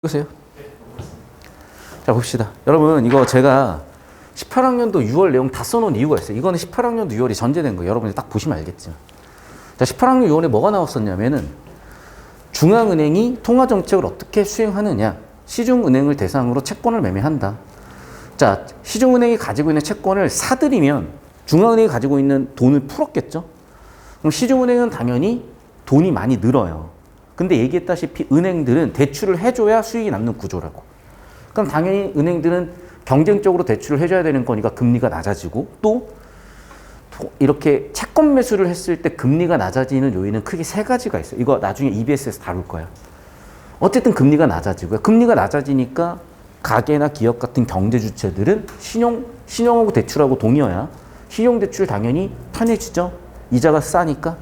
보세요. 자, 봅시다. 여러분, 이거 제가 18학년도 6월 내용 다 써놓은 이유가 있어요. 이거는 18학년도 6월이 전제된 거예요. 여러분이 딱 보시면 알겠죠. 자, 18학년 6월에 뭐가 나왔었냐면은 중앙은행이 통화정책을 어떻게 수행하느냐. 시중은행을 대상으로 채권을 매매한다. 자, 시중은행이 가지고 있는 채권을 사들이면 중앙은행이 가지고 있는 돈을 풀었겠죠. 그럼 시중은행은 당연히 돈이 많이 늘어요. 근데 얘기했다시피 은행들은 대출을 해줘야 수익이 남는 구조라고. 그럼 당연히 은행들은 경쟁적으로 대출을 해줘야 되는 거니까 금리가 낮아지고 또 이렇게 채권 매수를 했을 때 금리가 낮아지는 요인은 크게 세 가지가 있어요. 이거 나중에 EBS에서 다룰 거예요. 어쨌든 금리가 낮아지고요. 금리가 낮아지니까 가게나 기업 같은 경제 주체들은 신용하고 대출하고 동의어야 신용대출 당연히 편해지죠. 이자가 싸니까.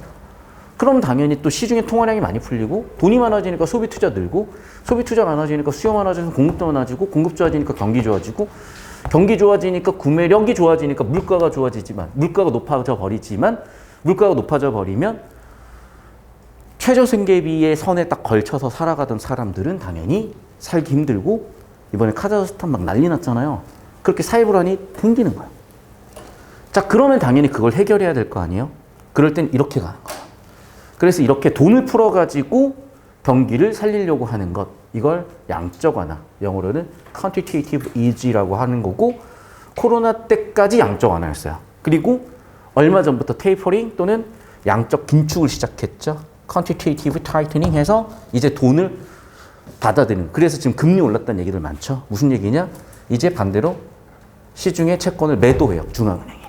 그럼 당연히 또 시중에 통화량이 많이 풀리고 돈이 많아지니까 소비 투자 늘고 소비 투자 많아지니까 수요 많아지면 공급도 많아지고 공급 좋아지니까 경기 좋아지고 경기 좋아지니까 구매력이 좋아지니까 물가가 좋아지지만 물가가 높아져 버리면 최저생계비의 선에 딱 걸쳐서 살아가던 사람들은 당연히 살기 힘들고 이번에 카자흐스탄 막 난리 났잖아요. 그렇게 사회불안이 생기는 거예요. 자, 그러면 당연히 그걸 해결해야 될 거 아니에요? 그럴 땐 이렇게 가는 거예요. 그래서 이렇게 돈을 풀어가지고 경기를 살리려고 하는 것, 이걸 양적 완화, 영어로는 quantitative ease라고 하는 거고 코로나 때까지 양적 완화였어요. 그리고 얼마 전부터 테이퍼링 또는 양적 긴축을 시작했죠. quantitative tightening 해서 이제 돈을 받아들이는. 그래서 지금 금리 올랐다는 얘기들 많죠. 무슨 얘기냐? 이제 반대로 시중에 채권을 매도해요. 중앙은행이.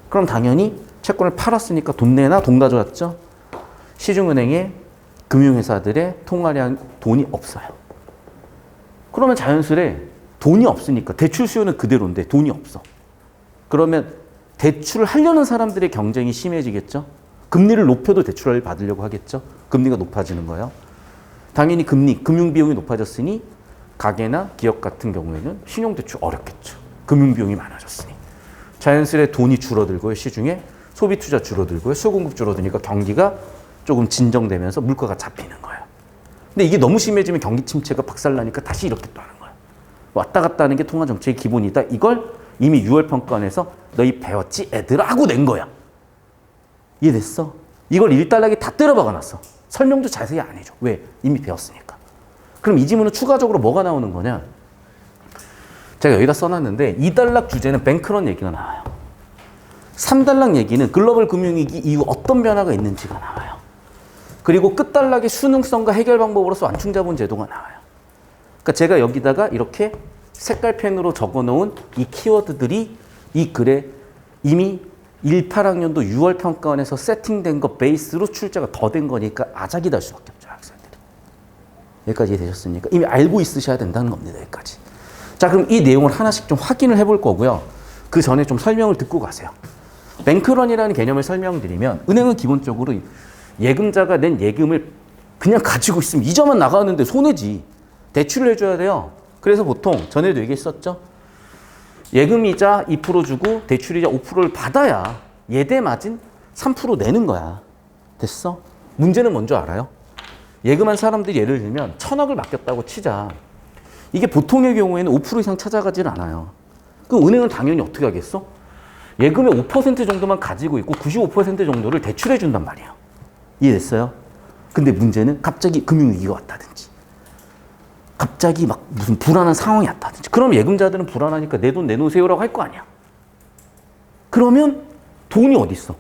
그럼 당연히 채권을 팔았으니까 돈 내나 돈 가져왔죠. 시중은행의 금융회사들의 통화량 돈이 없어요. 그러면 자연스레 돈이 없으니까 대출 수요는 그대로인데 돈이 없어. 그러면 대출을 하려는 사람들의 경쟁이 심해지겠죠. 금리를 높여도 대출을 받으려고 하겠죠. 금리가 높아지는 거예요. 당연히 금융비용이 높아졌으니 가게나 기업 같은 경우에는 신용대출 어렵겠죠. 금융비용이 많아졌으니. 자연스레 돈이 줄어들고요. 시중에 소비투자 줄어들고요. 수요공급 줄어드니까 경기가 조금 진정되면서 물가가 잡히는 거예요. 근데 이게 너무 심해지면 경기 침체가 박살나니까 다시 이렇게 또 하는 거예요. 왔다 갔다 하는 게 통화정책의 기본이다. 이걸 이미 6월 평가원에서 너희 배웠지 애들아 하고 낸 거야. 이해됐어? 이걸 1달러기 다 때려박아놨어. 설명도 자세히 안 해줘. 왜? 이미 배웠으니까. 그럼 이 지문은 추가적으로 뭐가 나오는 거냐? 제가 여기다 써놨는데 2달러 주제는 뱅크런 얘기가 나와요. 3달러 얘기는 글로벌 금융위기 이후 어떤 변화가 있는지가 나와요. 그리고 끝단락의 수능성과 해결 방법으로서 완충자본 제도가 나와요. 그러니까 제가 여기다가 이렇게 색깔펜으로 적어놓은 이 키워드들이 이 글에 이미 18학년도 6월 평가원에서 세팅된 거 베이스로 출제가 더 된 거니까 아작이 날 수밖에 없죠. 학생들이. 여기까지 되셨습니까? 이미 알고 있으셔야 된다는 겁니다. 여기까지. 자, 그럼 이 내용을 하나씩 좀 확인을 해볼 거고요. 그 전에 좀 설명을 듣고 가세요. 뱅크런이라는 개념을 설명드리면 은행은 기본적으로 예금자가 낸 예금을 그냥 가지고 있으면 이자만 나가는데 손해지. 대출을 해줘야 돼요. 그래서 보통 전에도 얘기했었죠. 예금이자 2% 주고 대출이자 5%를 받아야 예대 마진 3% 내는 거야. 됐어? 문제는 뭔지 알아요? 예금한 사람들이 예를 들면 1,000억을 맡겼다고 치자. 이게 보통의 경우에는 5% 이상 찾아가질 않아요. 그럼 은행은 당연히 어떻게 하겠어? 예금의 5% 정도만 가지고 있고 95% 정도를 대출해 준단 말이에요. 이해됐어요? 근데 문제는 갑자기 금융위기가 왔다든지 갑자기 막 무슨 불안한 상황이 왔다든지 그럼 예금자들은 불안하니까 내 돈 내놓으세요라고 할 거 아니야. 그러면 돈이 어디 있어?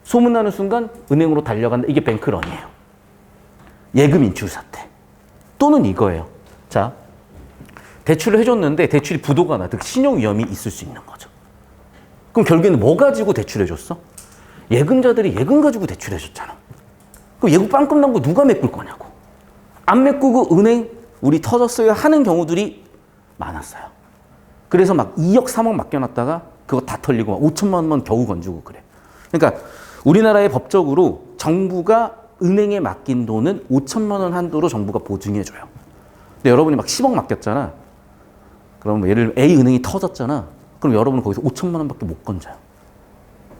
소문나는 순간 은행으로 달려간다. 이게 뱅크런이에요. 예금 인출 사태. 또는 이거예요. 자, 대출을 해줬는데 대출이 부도가 나. 즉 신용 위험이 있을 수 있는 거죠. 그럼 결국에는 뭐 가지고 대출해줬어? 예금자들이 예금 가지고 대출해줬잖아. 그럼 예금 빵금 난 거 누가 메꿀 거냐고. 안 메꾸고 은행 우리 터졌어요 하는 경우들이 많았어요. 그래서 막 2억 3억 맡겨놨다가 그거 다 털리고 5천만 원만 겨우 건지고 그래. 그러니까 우리나라의 법적으로 정부가 은행에 맡긴 돈은 5천만 원 한도로 정부가 보증해줘요. 근데 여러분이 막 10억 맡겼잖아. 그럼 예를 들면 A은행이 터졌잖아. 그럼 여러분은 거기서 5천만 원밖에 못 건져요.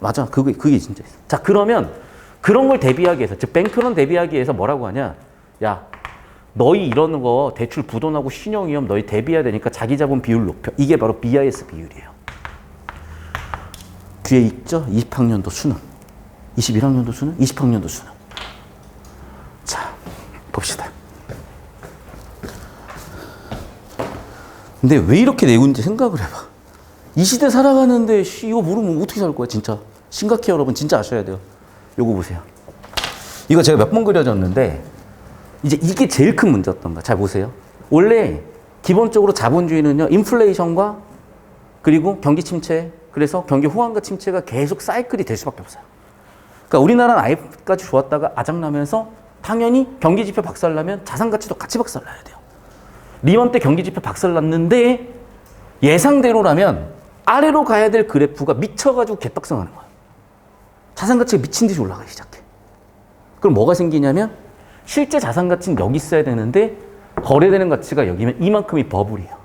맞아. 그게 진짜 있어. 자, 그러면 그런 걸 대비하기 위해서, 즉 뱅크런 대비하기 위해서 뭐라고 하냐? 야, 너희 이러는 거 대출 부도나고 신용위험 너희 대비해야 되니까 자기 자본 비율 높여. 이게 바로 BIS 비율이에요. 뒤에 있죠? 20학년도 수능. 21학년도 수능, 20학년도 수능. 자, 봅시다. 근데 왜 이렇게 내군지 생각을 해봐. 이 시대 살아가는데 이거 모르면 어떻게 살 거야, 진짜. 심각해, 여러분. 진짜 아셔야 돼요. 요거 보세요. 이거 제가 몇 번 그려졌는데 이제 이게 제일 큰 문제였던 거야. 잘 보세요. 원래 기본적으로 자본주의는요, 인플레이션과 그리고 경기 침체, 그래서 경기 호황과 침체가 계속 사이클이 될 수밖에 없어요. 그러니까 우리나라는 IMF까지 좋았다가 아작나면서 당연히 경기 지표 박살나면 자산 가치도 같이 박살나야 돼요. 리먼 때 경기 지표 박살났는데 예상대로라면 아래로 가야 될 그래프가 미쳐가지고 개떡상하는 거예요. 자산 가치가 미친 듯이 올라가기 시작해. 그럼 뭐가 생기냐면 실제 자산 가치는 여기 있어야 되는데 거래되는 가치가 여기면 이만큼이 버블이에요.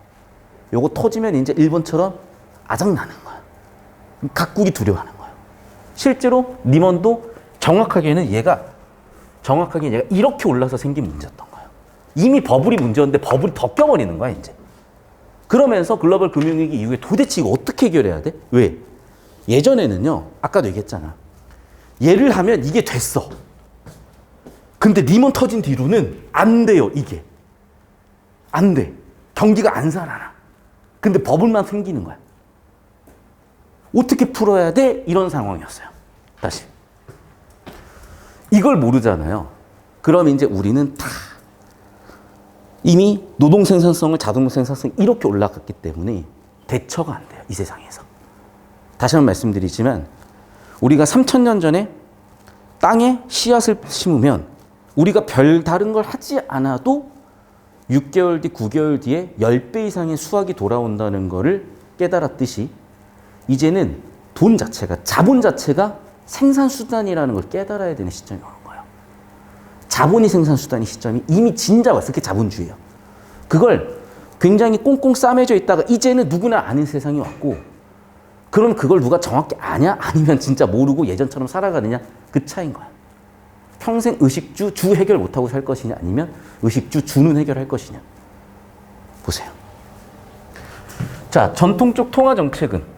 요거 터지면 이제 일본처럼 아작나는 거야. 각국이 두려워하는 거예요. 실제로 리먼도 정확하게는 얘가 이렇게 올라서 생긴 문제였던 거예요. 이미 버블이 문제였는데 버블이 더 껴버리는 거야, 이제. 그러면서 글로벌 금융위기 이후에 도대체 이거 어떻게 해결해야 돼? 왜? 예전에는요, 아까도 얘기했잖아. 얘를 하면 이게 됐어. 근데 리먼 터진 뒤로는 안 돼요, 이게. 안 돼. 경기가 안 살아나. 근데 버블만 생기는 거야. 어떻게 풀어야 돼? 이런 상황이었어요. 다시. 이걸 모르잖아요. 그럼 이제 우리는 다 이미 노동 생산성을 자동 생산성 이렇게 올라갔기 때문에 대처가 안 돼요. 이 세상에서. 다시 한번 말씀드리지만 우리가 3000년 전에 땅에 씨앗을 심으면 우리가 별 다른 걸 하지 않아도 6개월 뒤, 9개월 뒤에 10배 이상의 수확이 돌아온다는 거를 깨달았듯이 이제는 돈 자체가, 자본 자체가 생산수단이라는 걸 깨달아야 되는 시점이 오는 거예요. 자본이 생산수단인 시점이 이미 진짜 왔어요. 그게 자본주의예요. 그걸 굉장히 꽁꽁 싸매져 있다가 이제는 누구나 아는 세상이 왔고, 그럼 그걸 누가 정확히 아냐? 아니면 진짜 모르고 예전처럼 살아가느냐? 그 차이인 거야. 평생 의식주 주 해결 못하고 살 것이냐, 아니면 의식주 주는 해결할 것이냐. 보세요. 자, 전통적 통화정책은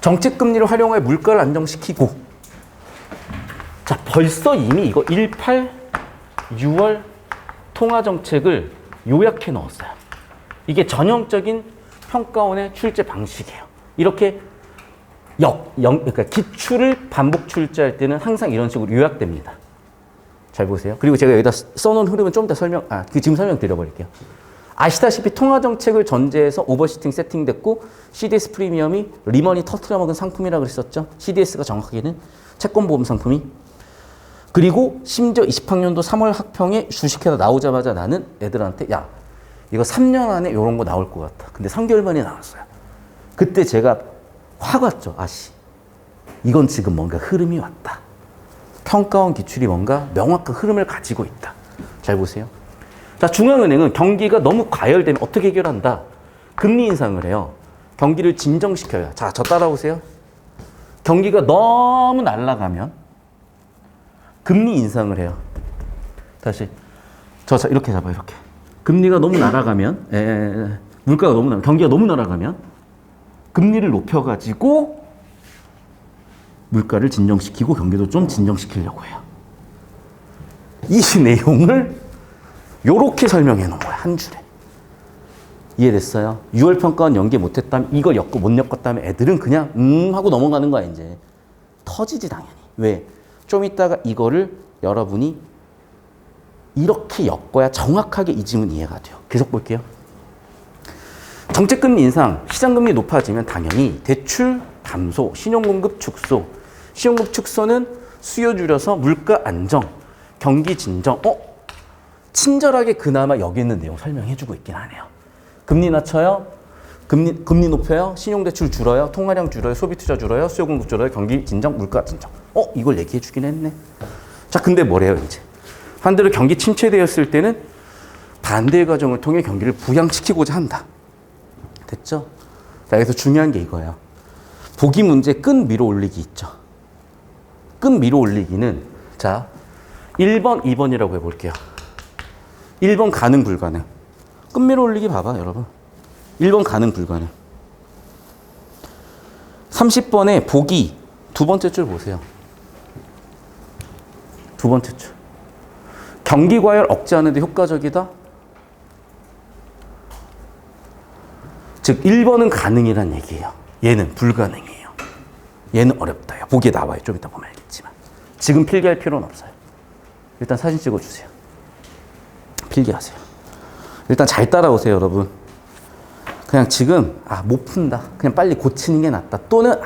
정책금리를 활용해 물가를 안정시키고, 자, 벌써 이미 이거 18, 6월 통화정책을 요약해 넣었어요. 이게 전형적인 평가원의 출제 방식이에요. 이렇게 그러니까 기출을 반복 출제할 때는 항상 이런 식으로 요약됩니다. 잘 보세요. 그리고 제가 여기다 써놓은 흐름은 좀 더 지금 설명드려버릴게요. 아시다시피 통화정책을 전제해서 오버시팅 세팅됐고 CDS 프리미엄이 리먼이 터트려 먹은 상품이라고 그랬었죠. CDS가 정확하게는 채권보험 상품이. 그리고 심지어 20학년도 3월 학평에 주식회사 나오자마자 나는 애들한테 야, 이거 3년 안에 이런 거 나올 것 같아. 근데 3개월 만에 나왔어요. 그때 제가 확 왔죠. 아씨, 이건 지금 뭔가 흐름이 왔다. 평가원 기출이 뭔가 명확한 흐름을 가지고 있다. 잘 보세요. 자, 중앙은행은 경기가 너무 과열되면 어떻게 해결한다? 금리 인상을 해요. 경기를 진정시켜요. 자, 저 따라오세요. 경기가 너무 날아가면 금리 인상을 해요. 다시. 자, 이렇게 잡아요. 이렇게. 금리가 너무 날아가면, 물가가 너무 날아가면, 경기가 너무 날아가면 금리를 높여가지고 물가를 진정시키고 경기도 좀 진정시키려고 해요. 이 내용을 요렇게 설명해 놓은 거야, 한 줄에. 이해됐어요? 6월 평가원 연계 못했다면, 이거 못 엮었다면 애들은 그냥 하고 넘어가는 거야, 이제. 터지지, 당연히. 왜? 좀 이따가 이거를 여러분이 이렇게 엮어야 정확하게 이 지문 이해가 돼요. 계속 볼게요. 정책금리 인상, 시장금리 높아지면 당연히 대출 감소, 신용공급 축소. 신용공급 축소는 수요 줄여서 물가 안정, 경기 진정. 친절하게 그나마 여기 있는 내용 설명해주고 있긴 하네요. 금리 낮춰요. 금리 높여요. 신용대출 줄어요. 통화량 줄어요. 소비투자 줄어요. 수요공급 줄어요. 경기 진정, 물가 진정. 이걸 얘기해주긴 했네. 자, 근데 뭐래요, 이제. 반대로 경기 침체되었을 때는 반대의 과정을 통해 경기를 부양시키고자 한다. 됐죠? 자, 여기서 중요한 게 이거예요. 보기 문제 끈 밀어 올리기 있죠. 끈 밀어 올리기는, 자, 1번, 2번이라고 해볼게요. 1번 가능, 불가능. 끝밀어 올리기 봐봐, 여러분. 1번 가능, 불가능. 30번에 보기 두 번째 줄 보세요. 두 번째 줄. 경기 과열 억제하는 데 효과적이다? 즉 1번은 가능이란 얘기예요. 얘는 불가능이에요. 얘는 어렵다요. 보기에 나와요. 좀 이따 보면 알겠지만. 지금 필기할 필요는 없어요. 일단 사진 찍어주세요. 필기하세요. 일단 잘 따라오세요, 여러분. 그냥 지금 못 푼다. 그냥 빨리 고치는 게 낫다. 또는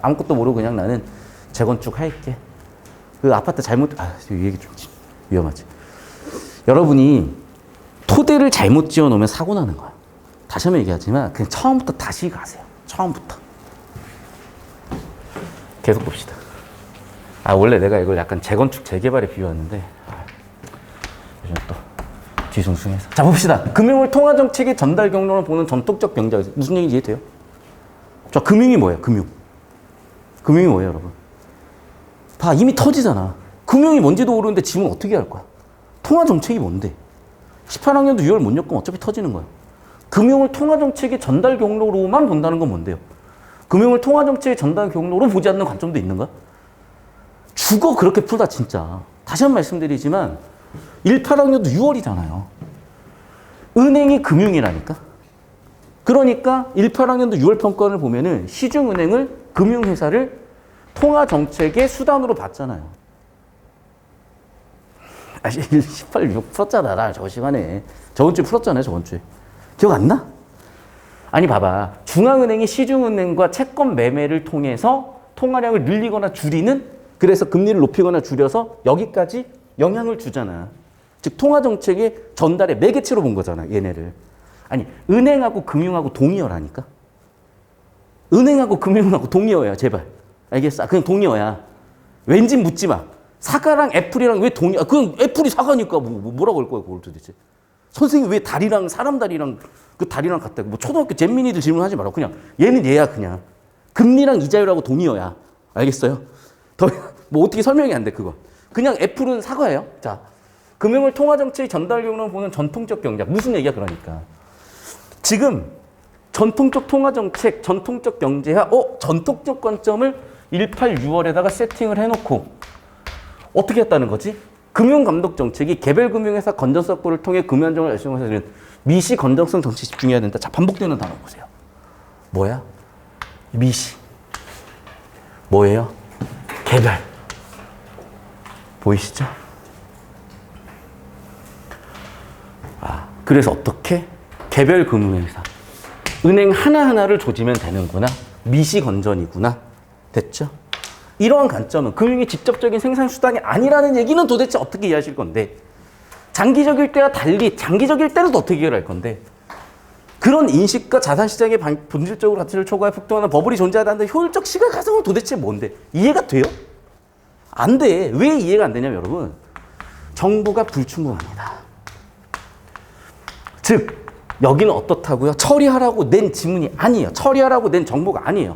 아무것도 모르고 그냥 나는 재건축 할게. 그 아파트 잘못 이 얘기 좀 위험하지. 여러분이 토대를 잘못 지어 놓으면 사고 나는 거야. 다시 한번 얘기하지만 그냥 처음부터 다시 가세요. 처음부터. 계속 봅시다. 원래 내가 이걸 약간 재건축 재개발에 비유하는데 요즘 또 뒤숭숭해서. 자, 봅시다. 금융을 통화정책의 전달 경로로 보는 전통적 병자. 무슨 얘기인지 이해돼요? 자, 금융이 뭐예요? 금융이 뭐예요, 여러분? 봐, 이미 터지잖아. 금융이 뭔지도 모르는데 지금 어떻게 할 거야? 통화정책이 뭔데? 18학년도 6월 못 엮으면 어차피 터지는 거야. 금융을 통화정책의 전달 경로로만 본다는 건 뭔데요? 금융을 통화정책의 전달 경로로 보지 않는 관점도 있는가? 죽어 그렇게 풀다 진짜. 다시 한 번 말씀드리지만 18학년도 6월이잖아요. 은행이 금융이라니까. 그러니까 18학년도 6월 평가를 보면은 시중은행을 금융회사를 통화정책의 수단으로 봤잖아요. 18, 6 풀었잖아. 나 저번 시간에. 저번 주에 풀었잖아요. 저번 주에. 기억 안 나? 아니 봐봐. 중앙은행이 시중은행과 채권 매매를 통해서 통화량을 늘리거나 줄이는, 그래서 금리를 높이거나 줄여서 여기까지 영향을 주잖아. 즉 통화정책의 전달의 매개체로 본 거잖아. 얘네를. 아니 은행하고 금융하고 동의어라니까. 은행하고 금융하고 동의어야. 제발. 알겠어? 그냥 동의어야. 왠지 묻지 마. 사과랑 애플이랑 왜 동의? 그건 애플이 사과니까 뭐라고 할 거야 그걸 도대체. 선생님 왜 다리랑 사람 다리랑 그 다리랑 같다. 뭐 초등학교 잼민이들 질문하지 말고 그냥 얘는 얘야 그냥. 금리랑 이자율하고 동의어야. 알겠어요? 더 뭐 어떻게 설명이 안 돼 그거. 그냥 애플은 사과예요. 자, 금융을 통화정책의 전달 경로로 보는 전통적 경제학. 무슨 얘기야 그러니까. 지금 전통적 통화정책, 전통적 경제학, 전통적 관점을 18, 6월에다가 세팅을 해놓고 어떻게 했다는 거지? 금융감독정책이 개별금융회사 건전성 확보를 통해 금융안정을 열심히 해서 미시 건전성 정책 집중해야 된다. 자, 반복되는 단어 보세요. 뭐야? 미시. 뭐예요? 개별. 보이시죠? 그래서 어떻게? 개별 금융회사. 은행 하나하나를 조지면 되는구나. 미시 건전이구나. 됐죠? 이러한 관점은 금융이 직접적인 생산수단이 아니라는 얘기는 도대체 어떻게 이해하실 건데, 장기적일 때와 달리 장기적일 때는 또 어떻게 해결할 건데, 그런 인식과 자산시장의 본질적으로 가치를 초과해 폭등하는 버블이 존재하다는 효율적 시각 가성은 도대체 뭔데? 이해가 돼요? 안 돼. 왜 이해가 안 되냐면 여러분, 정보가 불충분합니다. 즉 여기는 어떻다고요? 처리하라고 낸 지문이 아니에요. 처리하라고 낸 정보가 아니에요.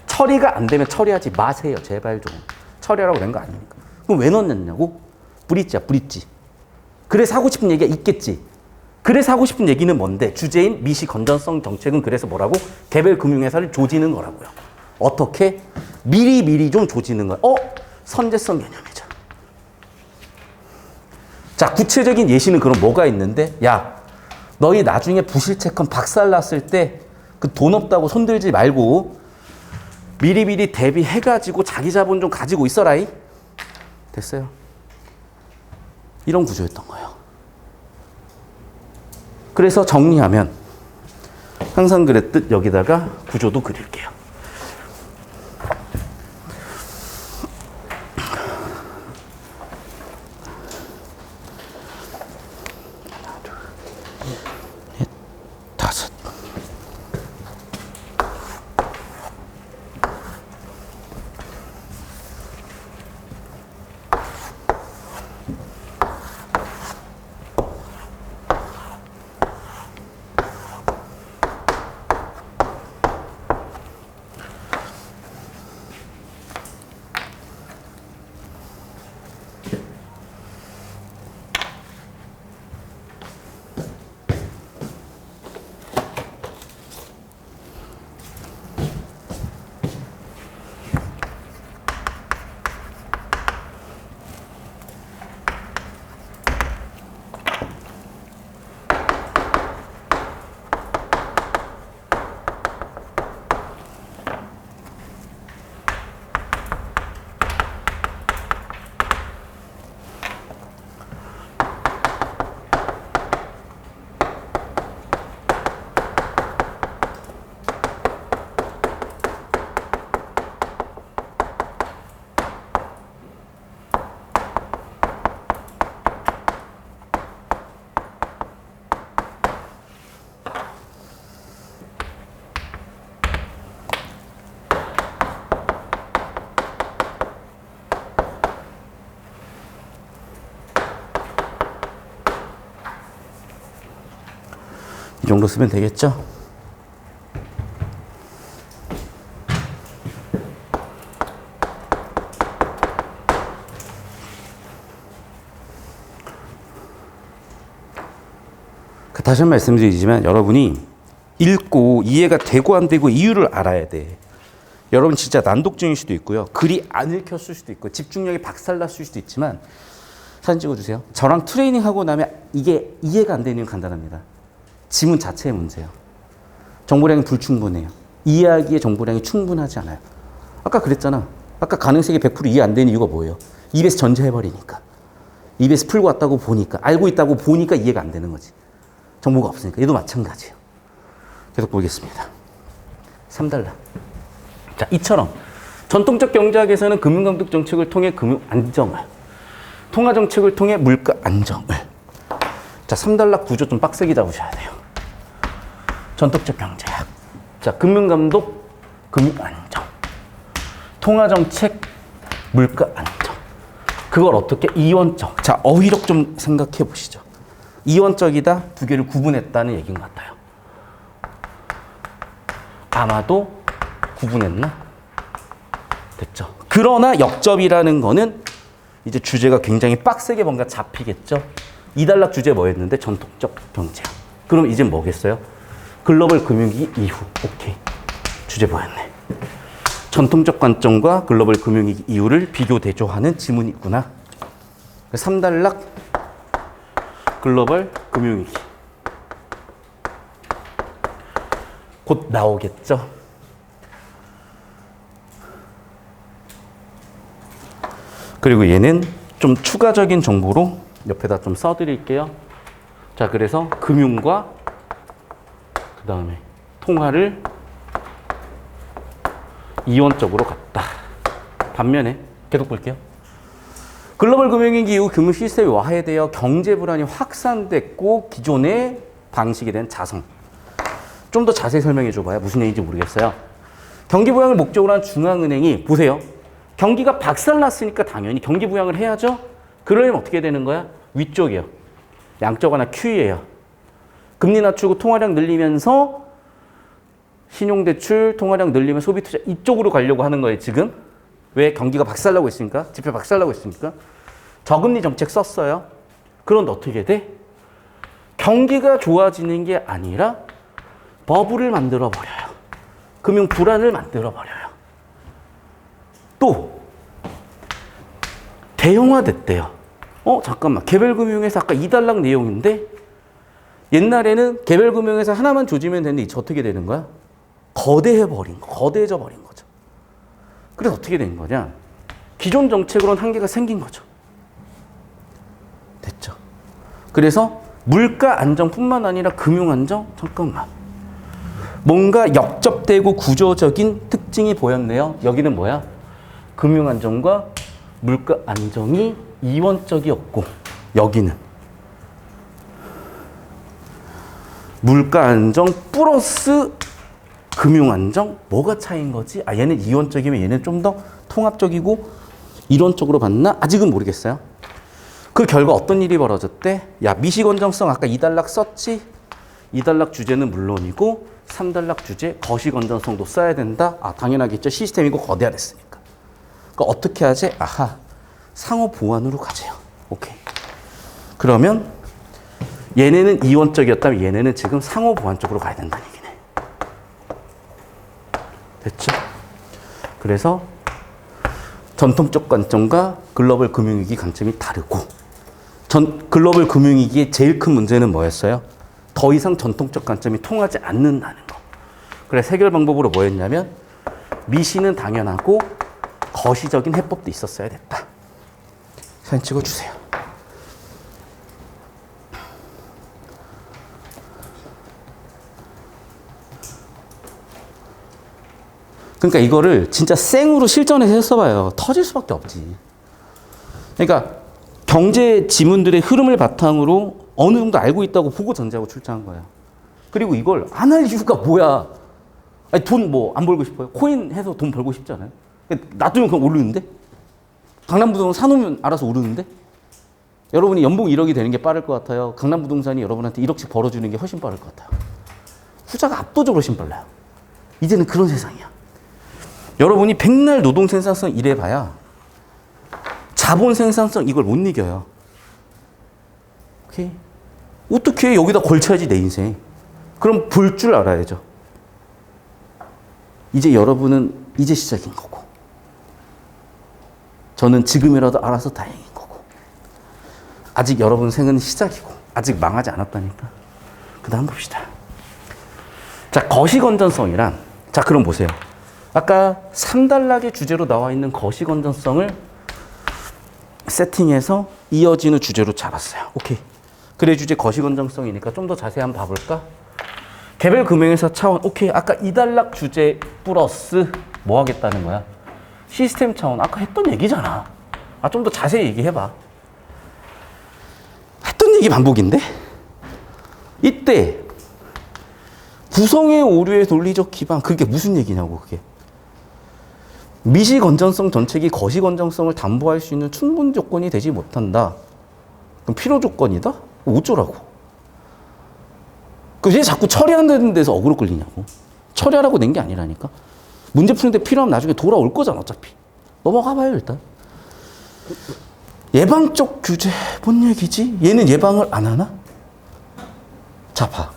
처리가 안 되면 처리하지 마세요. 제발 좀. 처리하라고 낸 거 아니니까. 그럼 왜 넣었냐고? 브릿지야, 브릿지. 그래서 하고 싶은 얘기가 있겠지. 그래서 하고 싶은 얘기는 뭔데? 주제인 미시 건전성 정책은 그래서 뭐라고? 개별 금융회사를 조지는 거라고요. 어떻게? 미리 좀 조지는 거야. 선제성 개념이죠. 자, 구체적인 예시는 그럼 뭐가 있는데? 야, 너희 나중에 부실채권 박살났을 때 그 돈 없다고 손들지 말고 미리 대비해가지고 자기 자본 좀 가지고 있어라이. 됐어요. 이런 구조였던 거예요. 그래서 정리하면 항상 그랬듯 여기다가 구조도 그릴게요. 하나, 둘, 셋, 다섯. 이 정도 쓰면 되겠죠? 다시 한 번 말씀드리지만 여러분이 읽고 이해가 되고 안 되고 이유를 알아야 돼. 여러분 진짜 난독증일 수도 있고요. 글이 안 읽혔을 수도 있고 집중력이 박살났을 수도 있지만 사진 찍어주세요. 저랑 트레이닝하고 나면 이게 이해가 안 되는 이유는 간단합니다. 지문 자체의 문제예요. 정보량이 불충분해요. 이해하기에 정보량이 충분하지 않아요. 아까 그랬잖아. 아까 가능성이 100% 이해 안 되는 이유가 뭐예요? 입에서 전제해버리니까. 입에서 풀고 왔다고 보니까 알고 있다고 보니까 이해가 안 되는 거지. 정보가 없으니까. 얘도 마찬가지예요. 계속 보겠습니다. 3달러. 자, 이처럼 전통적 경제학에서는 금융감독 정책을 통해 금융 안정을, 통화 정책을 통해 물가 안정을. 자, 3단락 구조 좀 빡세게 잡으셔야 돼요. 전통적 경제학. 자, 금융감독, 금융 안정. 통화 정책, 물가 안정. 그걸 어떻게 이원적. 자, 어휘력 좀 생각해 보시죠. 이원적이다, 두 개를 구분했다는 얘기인 것 같아요. 아마도 구분했나? 됐죠. 그러나 역접이라는 거는 이제 주제가 굉장히 빡세게 뭔가 잡히겠죠. 2단락 주제 뭐였는데? 전통적 경제학. 그럼 이제 뭐겠어요? 글로벌 금융위기 이후. 오케이. 주제 뭐였네. 전통적 관점과 글로벌 금융위기 이후를 비교 대조하는 지문이구나. 3단락 글로벌 금융위기. 곧 나오겠죠. 그리고 얘는 좀 추가적인 정보로 옆에다 좀 써드릴게요. 자, 그래서 금융과 그 다음에 통화를 이원적으로 갔다. 반면에 계속 볼게요. 글로벌 금융위기 이후 금융 시스템이 와해되어 경제 불안이 확산됐고 기존의 방식에 대한 자성. 좀 더 자세히 설명해 줘봐요. 무슨 얘기인지 모르겠어요. 경기 부양을 목적으로 한 중앙은행이 보세요. 경기가 박살났으니까 당연히 경기 부양을 해야죠. 그러려면 어떻게 되는 거야? 위쪽이요. 양적 완화 QE예요. 금리 낮추고 통화량 늘리면서 신용대출, 통화량 늘리면 소비투자 이쪽으로 가려고 하는 거예요. 지금. 왜? 경기가 박살나고 있으니까. 지표 박살나고 있으니까. 저금리 정책 썼어요. 그런데 어떻게 돼? 경기가 좋아지는 게 아니라 버블을 만들어버려요. 금융 불안을 만들어버려요. 또 대형화됐대요. 잠깐만. 개별금융회사 아까 2단락 내용인데 옛날에는 개별금융회사 하나만 조지면 되는데 이제 어떻게 되는 거야? 거대해버린 거. 거대해져 버린 거죠. 그래서 어떻게 된 거냐? 기존 정책으로는 한계가 생긴 거죠. 됐죠. 그래서 물가 안정뿐만 아니라 금융 안정? 잠깐만. 뭔가 역접되고 구조적인 특징이 보였네요. 여기는 뭐야? 금융 안정과 물가 안정이 이원적이었고 여기는 물가 안정 플러스 금융 안정? 뭐가 차이인 거지? 아, 얘는 이원적이면 얘는 좀 더 통합적이고 이론적으로 봤나? 아직은 모르겠어요. 그 결과 어떤 일이 벌어졌대? 야, 미시 건전성 아까 2단락 썼지? 2단락 주제는 물론이고 3단락 주제 거시 건전성도 써야 된다? 아, 당연하겠죠. 시스템이고 거대화됐으니까. 그러니까 어떻게 하지? 아하, 상호 보완으로 가세요. 오케이. 그러면 얘네는 이원적이었다면 얘네는 지금 상호 보완 쪽으로 가야 된다는 얘기네. 됐죠? 그래서 전통적 관점과 글로벌 금융위기 관점이 다르고 글로벌 금융위기의 제일 큰 문제는 뭐였어요? 더 이상 전통적 관점이 통하지 않는다는 거. 그래서 해결 방법으로 뭐였냐면 미시는 당연하고 거시적인 해법도 있었어야 됐다. 사진 찍어주세요. 그러니까 이거를 진짜 생으로 실전에서 했어봐요. 터질 수밖에 없지. 그러니까 경제 지문들의 흐름을 바탕으로 어느 정도 알고 있다고 보고 전제하고 출제한 거야. 그리고 이걸 안 할 이유가 뭐야? 아니, 돈 뭐 안 벌고 싶어요? 코인 해서 돈 벌고 싶지 않아요? 놔두면 그냥 오르는데? 강남부동산 사놓으면 알아서 오르는데? 여러분이 연봉 1억이 되는 게 빠를 것 같아요. 강남부동산이 여러분한테 1억씩 벌어주는 게 훨씬 빠를 것 같아요. 후자가 압도적으로 훨씬 빨라요. 이제는 그런 세상이야. 여러분이 백날 노동 생산성 일해봐야 자본 생산성 이걸 못 이겨요. 오케이? 어떻게 여기다 걸쳐야지 내 인생. 그럼 볼 줄 알아야죠. 이제 여러분은 이제 시작인 거고. 저는 지금이라도 알아서 다행인 거고. 아직 여러분 생은 시작이고 아직 망하지 않았다니까. 그 다음 봅시다. 자, 거시건전성이란, 자, 그럼 보세요. 아까 3단락의 주제로 나와 있는 거시건전성을 세팅해서 이어지는 주제로 잡았어요. 오케이. 그래 주제 거시건전성이니까 좀 더 자세히 한번 봐볼까? 개별 금융회사 차원. 오케이. 아까 2단락 주제 플러스 뭐 하겠다는 거야? 시스템 차원. 아까 했던 얘기잖아. 아, 좀 더 자세히 얘기해봐. 했던 얘기 반복인데? 이때 구성의 오류의 논리적 기반. 그게 무슨 얘기냐고, 그게. 미시 건전성 정책이 거시 건전성을 담보할 수 있는 충분 조건이 되지 못한다. 그럼 필요 조건이다? 어쩌라고? 왜 자꾸 처리한다는 데서 어그로 끌리냐고. 처리하라고 낸 게 아니라니까. 문제 푸는데 필요하면 나중에 돌아올 거잖아, 어차피. 넘어가 봐요, 일단. 예방적 규제, 뭔 얘기지? 얘는 예방을 안 하나? 자, 봐.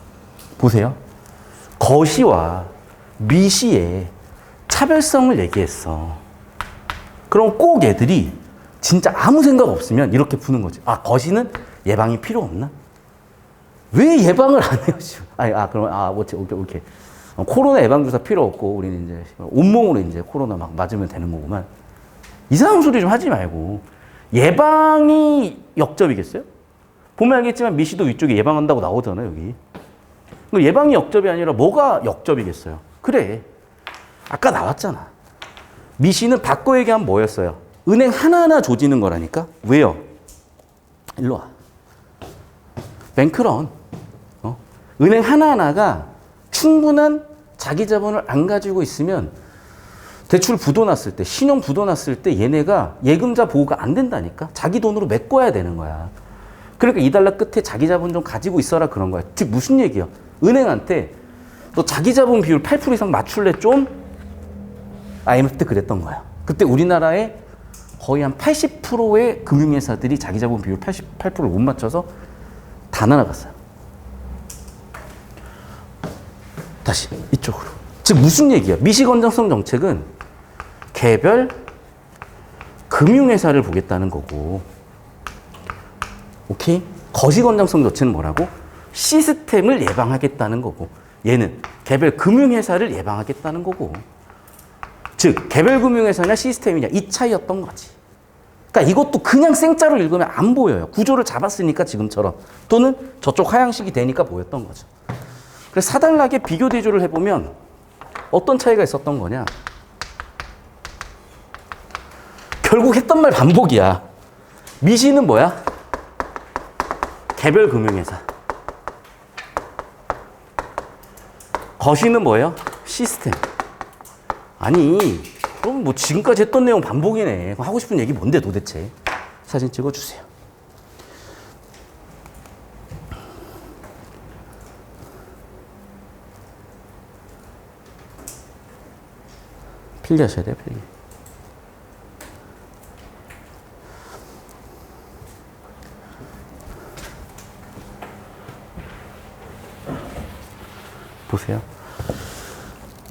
보세요. 거시와 미시의 차별성을 얘기했어. 그럼 꼭 애들이 진짜 아무 생각 없으면 이렇게 푸는 거지. 아, 거시는 예방이 필요 없나? 왜 예방을 안 해요? 오케이. 코로나 예방주사 필요 없고, 우리는 이제 온몸으로 이제 코로나 막 맞으면 되는 거구만. 이상한 소리 좀 하지 말고. 예방이 역접이겠어요? 보면 알겠지만 미시도 위쪽에 예방한다고 나오잖아요, 여기. 예방이 역접이 아니라 뭐가 역접이겠어요? 그래. 아까 나왔잖아. 미시는 바꿔 얘기하면 뭐였어요? 은행 하나하나 조지는 거라니까? 왜요? 일로 와. 뱅크런. 은행 하나하나가 충분한 자기 자본을 안 가지고 있으면 대출 부도났을 때, 신용 부도났을 때 얘네가 예금자 보호가 안 된다니까? 자기 돈으로 메꿔야 되는 거야. 그러니까 2달러 끝에 자기 자본 좀 가지고 있어라 그런 거야. 즉 무슨 얘기야? 은행한테 너 자기 자본 비율 8% 이상 맞출래 좀? IMF 때 그랬던 거야. 그때 우리나라에 거의 한 80%의 금융회사들이 자기 자본 비율 88%를 못 맞춰서 다 날아갔어요. 다시 이쪽으로. 즉 무슨 얘기야? 미시 건전성 정책은 개별 금융회사를 보겠다는 거고, 오케이? 거시 건전성 정책은 뭐라고? 시스템을 예방하겠다는 거고, 얘는 개별 금융회사를 예방하겠다는 거고. 즉 개별 금융회사냐 시스템이냐 이 차이였던 거지. 그러니까 이것도 그냥 생짜로 읽으면 안 보여요. 구조를 잡았으니까 지금처럼. 또는 저쪽 하향식이 되니까 보였던 거죠. 그래서 사단락의 비교 대조를 해보면 어떤 차이가 있었던 거냐. 결국 했던 말 반복이야. 미시는 뭐야? 개별 금융회사. 거시는 뭐예요? 시스템. 아니, 그럼 뭐 지금까지 했던 내용 반복이네. 하고 싶은 얘기 뭔데 도대체? 사진 찍어주세요. 필기하셔야 돼요, 필기. 보세요.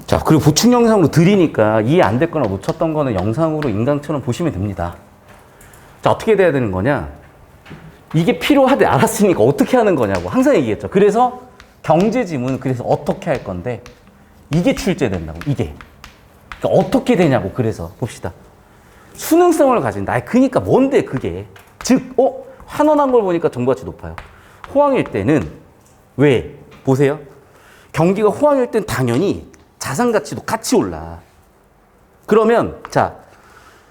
자, 그리고 보충 영상으로 드리니까 이해 안 됐거나 놓쳤던 거는 영상으로 인강처럼 보시면 됩니다. 자, 어떻게 돼야 되는 거냐? 이게 필요하대 알았으니까 어떻게 하는 거냐고 항상 얘기했죠. 그래서 경제지문은 그래서 어떻게 할 건데 이게 출제된다고, 이게. 그러니까 어떻게 되냐고. 그래서 봅시다. 수능성을 가진다. 그러니까 뭔데 그게. 즉, 환원한 걸 보니까 정부가치 높아요. 호황일 때는 왜? 보세요. 경기가 호황일 땐 당연히 자산 가치도 같이 올라. 그러면 자,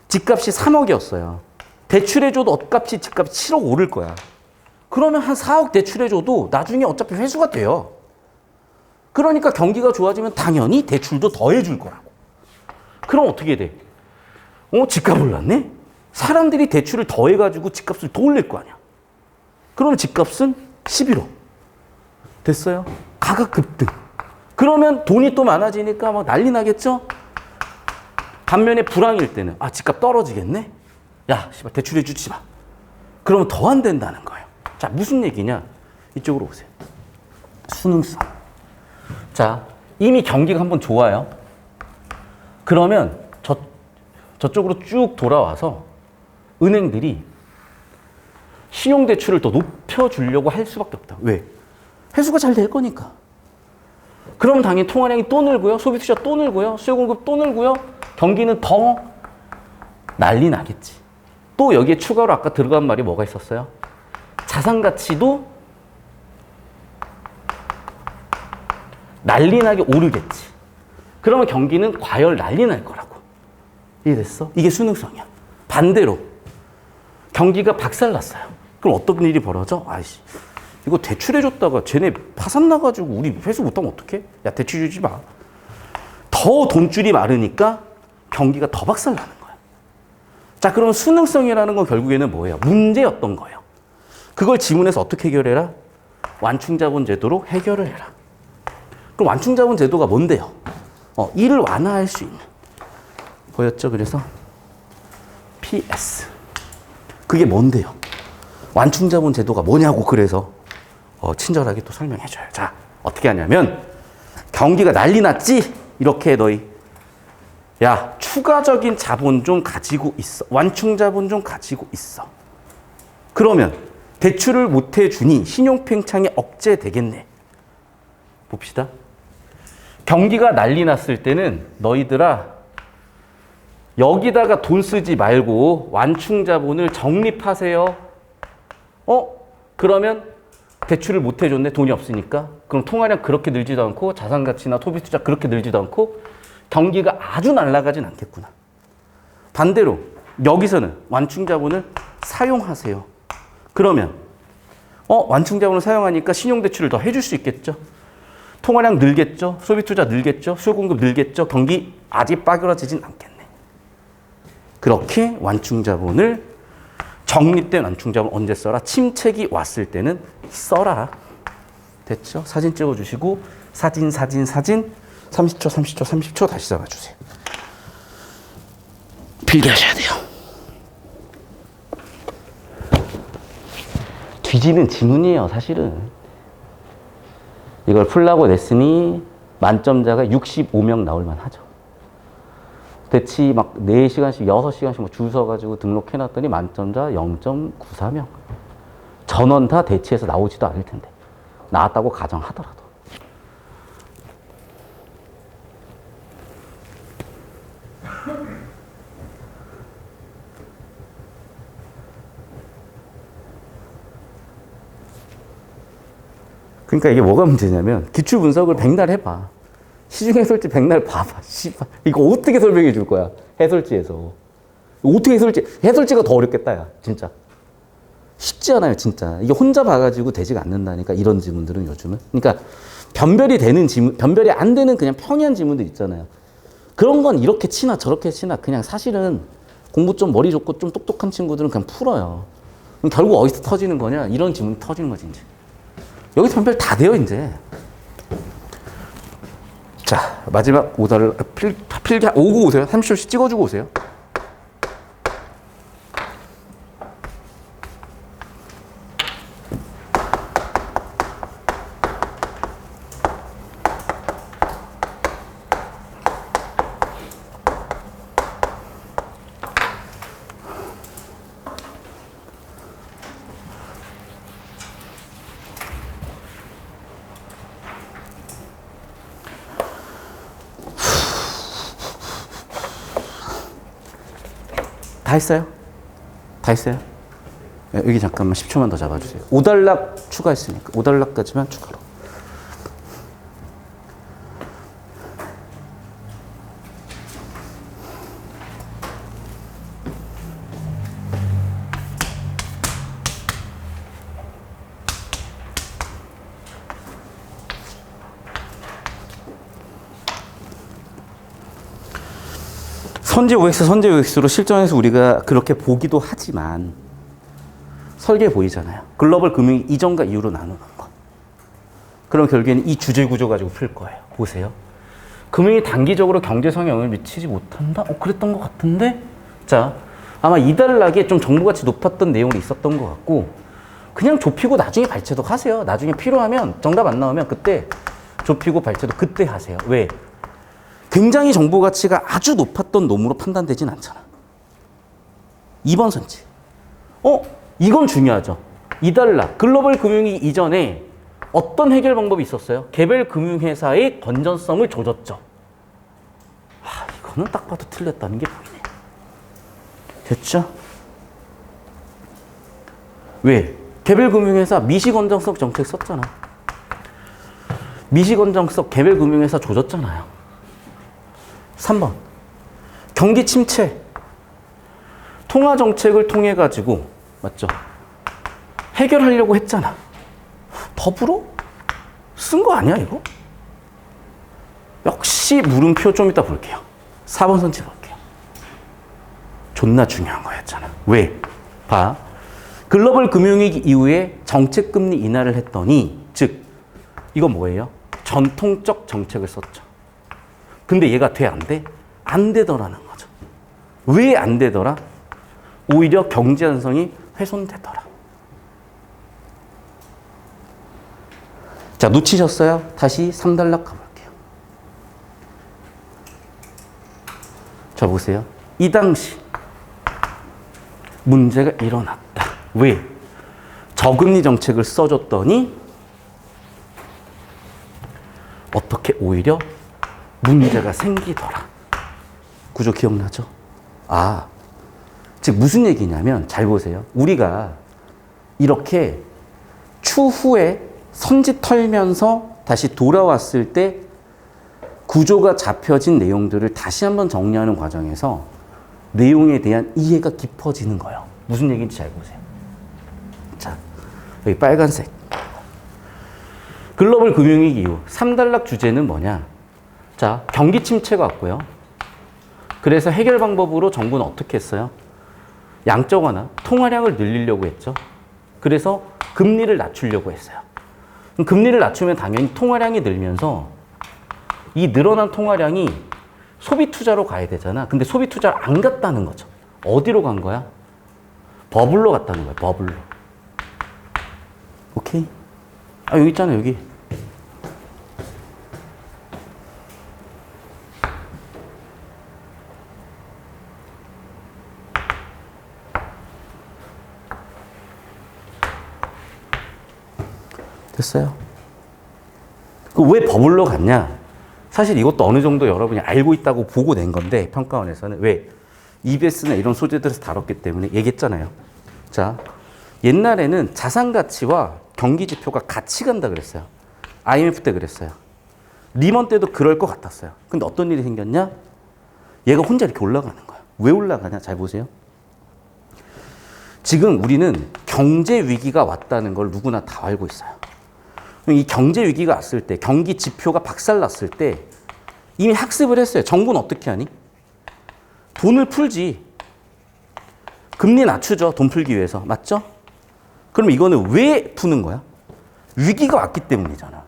집값이 3억이었어요. 대출해줘도 옷값이 집값이 7억 오를 거야. 그러면 한 4억 대출해줘도 나중에 어차피 회수가 돼요. 그러니까 경기가 좋아지면 당연히 대출도 더 해줄 거라고. 그럼 어떻게 돼? 집값 올랐네? 사람들이 대출을 더 해가지고 집값을 더 올릴 거 아니야. 그러면 집값은 11억. 됐어요? 가격 급등. 그러면 돈이 또 많아지니까 막 난리 나겠죠? 반면에 불황일 때는 집값 떨어지겠네? 야, 씨발 대출해 주지 마. 그러면 더 안 된다는 거예요. 자, 무슨 얘기냐? 이쪽으로 오세요. 수능성. 자, 이미 경기가 한번 좋아요. 그러면 저쪽으로 쭉 돌아와서 은행들이 신용대출을 더 높여주려고 할 수밖에 없다. 왜? 회수가 잘 될 거니까. 그러면 당연히 통화량이 또 늘고요. 소비 투자 또 늘고요. 수요 공급 또 늘고요. 경기는 더 난리 나겠지. 또 여기에 추가로 아까 들어간 말이 뭐가 있었어요? 자산 가치도 난리 나게 오르겠지. 그러면 경기는 과열 난리 날 거라고. 이해됐어? 이게 수능성이야. 반대로 경기가 박살났어요. 그럼 어떤 일이 벌어져? 아이씨, 이거 대출해줬다가 쟤네 파산 나가지고 우리 회수 못하면 어떡해? 야, 대출 주지 마. 더 돈줄이 마르니까 경기가 더 박살나는 거야. 자, 그럼 수능성이라는 건 결국에는 뭐예요? 문제였던 거예요. 그걸 지문에서 어떻게 해결해라? 완충자본 제도로 해결을 해라. 그럼 완충자본 제도가 뭔데요? 이를 완화할 수 있는. 보였죠? 그래서 PS. 그게 뭔데요? 완충자본 제도가 뭐냐고. 그래서 친절하게 또 설명해줘요. 자, 어떻게 하냐면 경기가 난리 났지? 이렇게 너희 야, 추가적인 자본 좀 가지고 있어. 완충자본 좀 가지고 있어. 그러면 대출을 못 해주니 신용팽창이 억제되겠네. 봅시다. 경기가 난리 났을 때는 너희들아 여기다가 돈 쓰지 말고 완충자본을 적립하세요. 그러면 대출을 못 해줬네. 돈이 없으니까. 그럼 통화량 그렇게 늘지도 않고 자산가치나 소비투자 그렇게 늘지도 않고 경기가 아주 날아가진 않겠구나. 반대로 여기서는 완충자본을 사용하세요. 그러면 완충자본을 사용하니까 신용대출을 더 해줄 수 있겠죠. 통화량 늘겠죠. 소비투자 늘겠죠. 수요공급 늘겠죠. 경기 아직 빠그러지진 않겠네. 그렇게 완충자본을 적립된 완충자본 언제 써라? 침체기 왔을 때는 써라. 됐죠? 사진 찍어주시고 사진 30초 다시 잡아주세요. 필기하셔야 돼요. 뒤지는 지문이에요, 사실은. 이걸 풀라고 냈으니 만점자가 65명 나올만 하죠. 대치 막 4시간씩, 6시간씩 뭐 줄 서가지고 등록해놨더니 만점자 0.94명. 전원 다 대치해서 나오지도 않을 텐데. 나왔다고 가정하더라도. 그러니까 이게 뭐가 문제냐면 기출 분석을 백날 해봐. 시중 해설지 백날 봐봐. 씨발. 이거 어떻게 설명해 줄 거야? 해설지에서. 어떻게 해설지가 더 어렵겠다, 야. 진짜. 쉽지 않아요, 진짜. 이게 혼자 봐가지고 되지가 않는다니까, 이런 지문들은 요즘은. 그러니까 변별이 되는 지문, 변별이 안 되는 그냥 평이한 지문들 있잖아요. 그런 건 이렇게 치나 저렇게 치나 그냥 사실은 공부 좀 머리 좋고 좀 똑똑한 친구들은 그냥 풀어요. 그럼 결국 어디서 터지는 거냐? 이런 지문이 터지는 거지, 이제. 여기서 변별 다 돼요, 이제. 자, 마지막 오더를 필기 오고 오세요. 30초씩 찍어주고 오세요. 다 했어요? 다 했어요? 네, 여기 잠깐만 10초만 더 잡아주세요. 5단락 추가했으니까 5단락까지만 추가로. 선제 OX로 실전에서 우리가 그렇게 보기도 하지만 설계 보이잖아요. 글로벌 금융 이전과 이후로 나누는 거. 그럼 결국에는 이 주제 구조 가지고 풀 거예요. 보세요. 금융이 단기적으로 경제성에 영향을 미치지 못한다? 그랬던 것 같은데? 자, 아마 이달락에 좀 정보가치 높았던 내용이 있었던 것 같고, 그냥 좁히고 나중에 발췌도 하세요. 나중에 필요하면 정답 안 나오면 그때 좁히고 발췌도 그때 하세요. 왜? 굉장히 정보가치가 아주 높았던 놈으로 판단되진 않잖아. 2번 선지. 이건 중요하죠. 이달락, 글로벌 금융위 이전에 어떤 해결 방법이 있었어요? 개별 금융회사의 건전성을 조졌죠. 이거는 딱 봐도 틀렸다는 게 보이네. 됐죠? 왜? 개별 금융회사 미시건전성 정책 썼잖아. 미시건전성 개별 금융회사 조졌잖아요. 3번. 경기 침체. 통화 정책을 통해 가지고 맞죠? 해결하려고 했잖아. 법으로 쓴 거 아니야 이거? 역시 물음표 좀 이따 볼게요. 4번 선지 볼게요. 존나 중요한 거였잖아. 왜? 봐. 글로벌 금융위기 이후에 정책금리 인하를 했더니 즉 이건 뭐예요? 전통적 정책을 썼죠. 근데 얘가 돼? 안 돼? 안 되더라는 거죠. 왜 안 되더라? 오히려 경제 안성이 훼손되더라. 자, 놓치셨어요? 다시 3단락 가볼게요. 자, 보세요. 이 당시 문제가 일어났다. 왜? 저금리 정책을 써줬더니 어떻게 오히려 문제가 생기더라. 구조 기억나죠? 즉 무슨 얘기냐면 잘 보세요. 우리가 이렇게 추후에 선지 털면서 다시 돌아왔을 때 구조가 잡혀진 내용들을 다시 한번 정리하는 과정에서 내용에 대한 이해가 깊어지는 거예요. 무슨 얘기인지 잘 보세요. 자, 여기 빨간색. 글로벌 금융위기 이후 3단락 주제는 뭐냐? 자, 경기 침체가 왔고요. 그래서 해결 방법으로 정부는 어떻게 했어요? 양적 완화, 통화량을 늘리려고 했죠. 그래서 금리를 낮추려고 했어요. 그럼 금리를 낮추면 당연히 통화량이 늘면서 이 늘어난 통화량이 소비 투자로 가야 되잖아. 근데 소비 투자를 안 갔다는 거죠. 어디로 간 거야? 버블로 갔다는 거야. 버블로. 오케이? 여기 있잖아, 여기. 됐어요? 왜 버블로 갔냐? 사실 이것도 어느 정도 여러분이 알고 있다고 보고 낸 건데 평가원에서는 왜? EBS나 이런 소재들에서 다뤘기 때문에 얘기했잖아요. 자, 옛날에는 자산 가치와 경기 지표가 같이 간다 그랬어요. IMF 때 그랬어요. 리먼 때도 그럴 것 같았어요. 근데 어떤 일이 생겼냐? 얘가 혼자 이렇게 올라가는 거야. 왜 올라가냐? 잘 보세요. 지금 우리는 경제 위기가 왔다는 걸 누구나 다 알고 있어요. 이 경제 위기가 왔을 때, 경기 지표가 박살났을 때 이미 학습을 했어요. 정부는 어떻게 하니? 돈을 풀지. 금리 낮추죠. 돈 풀기 위해서. 맞죠? 그럼 이거는 왜 푸는 거야? 위기가 왔기 때문이잖아.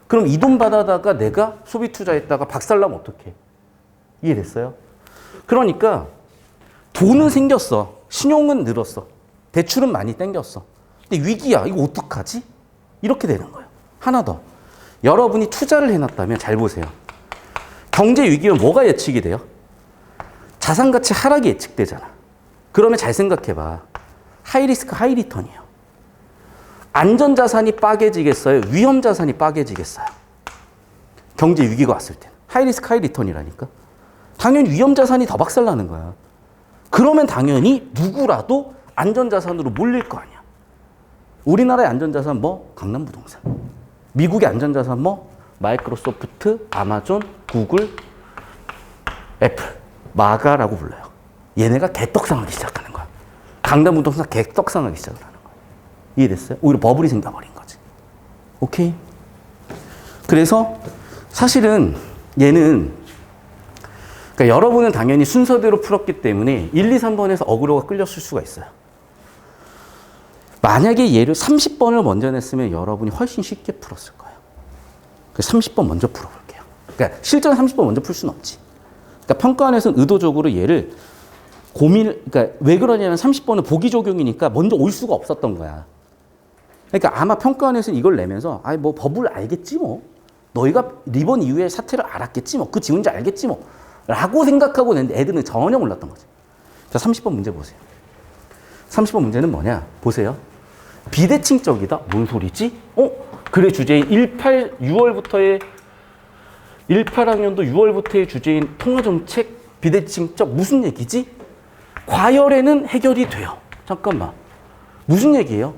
그럼 이 돈 받아다가 내가 소비 투자했다가 박살나면 어떡해? 이해됐어요? 그러니까 돈은 생겼어. 신용은 늘었어. 대출은 많이 땡겼어. 근데 위기야. 이거 어떡하지? 이렇게 되는 거예요. 하나 더. 여러분이 투자를 해놨다면 잘 보세요. 경제 위기면 뭐가 예측이 돼요? 자산 가치 하락이 예측되잖아. 그러면 잘 생각해봐. 하이 리스크, 하이 리턴이에요. 안전 자산이 빠개지겠어요? 위험 자산이 빠개지겠어요? 경제 위기가 왔을 때는. 하이 리스크, 하이 리턴이라니까. 당연히 위험 자산이 더 박살나는 거야. 그러면 당연히 누구라도 안전 자산으로 몰릴 거 아니야. 우리나라의 안전자산 뭐? 강남부동산. 미국의 안전자산 뭐? 마이크로소프트, 아마존, 구글, 애플, 마가라고 불러요. 얘네가 개떡상하기 시작하는 거야. 강남부동산 개떡상하기 시작을 하는 거야. 이해됐어요? 오히려 버블이 생겨버린 거지. 오케이? 그래서 사실은 얘는 그러니까 여러분은 당연히 순서대로 풀었기 때문에 1, 2, 3번에서 어그로가 끌렸을 수가 있어요. 만약에 얘를 30번을 먼저 냈으면 여러분이 훨씬 쉽게 풀었을 거예요. 30번 먼저 풀어볼게요. 그러니까 실전 30번 먼저 풀 수는 없지. 그러니까 평가원에서는 의도적으로 얘를 그러니까 왜 그러냐면 30번은 보기 적용이니까 먼저 올 수가 없었던 거야. 그러니까 아마 평가원에서는 이걸 내면서 아이 뭐 법을 알겠지 뭐. 너희가 리번 이후에 사태를 알았겠지 뭐. 그 지문지 알겠지 뭐. 라고 생각하고 냈는데 애들은 전혀 몰랐던 거지. 자, 30번 문제 보세요. 30번 문제는 뭐냐? 보세요. 비대칭적이다? 뭔 소리지? 그래 주제인 6월부터의 18학년도 6월부터의 주제인 통화정책 비대칭적 무슨 얘기지? 과열에는 해결이 돼요. 잠깐만. 무슨 얘기예요?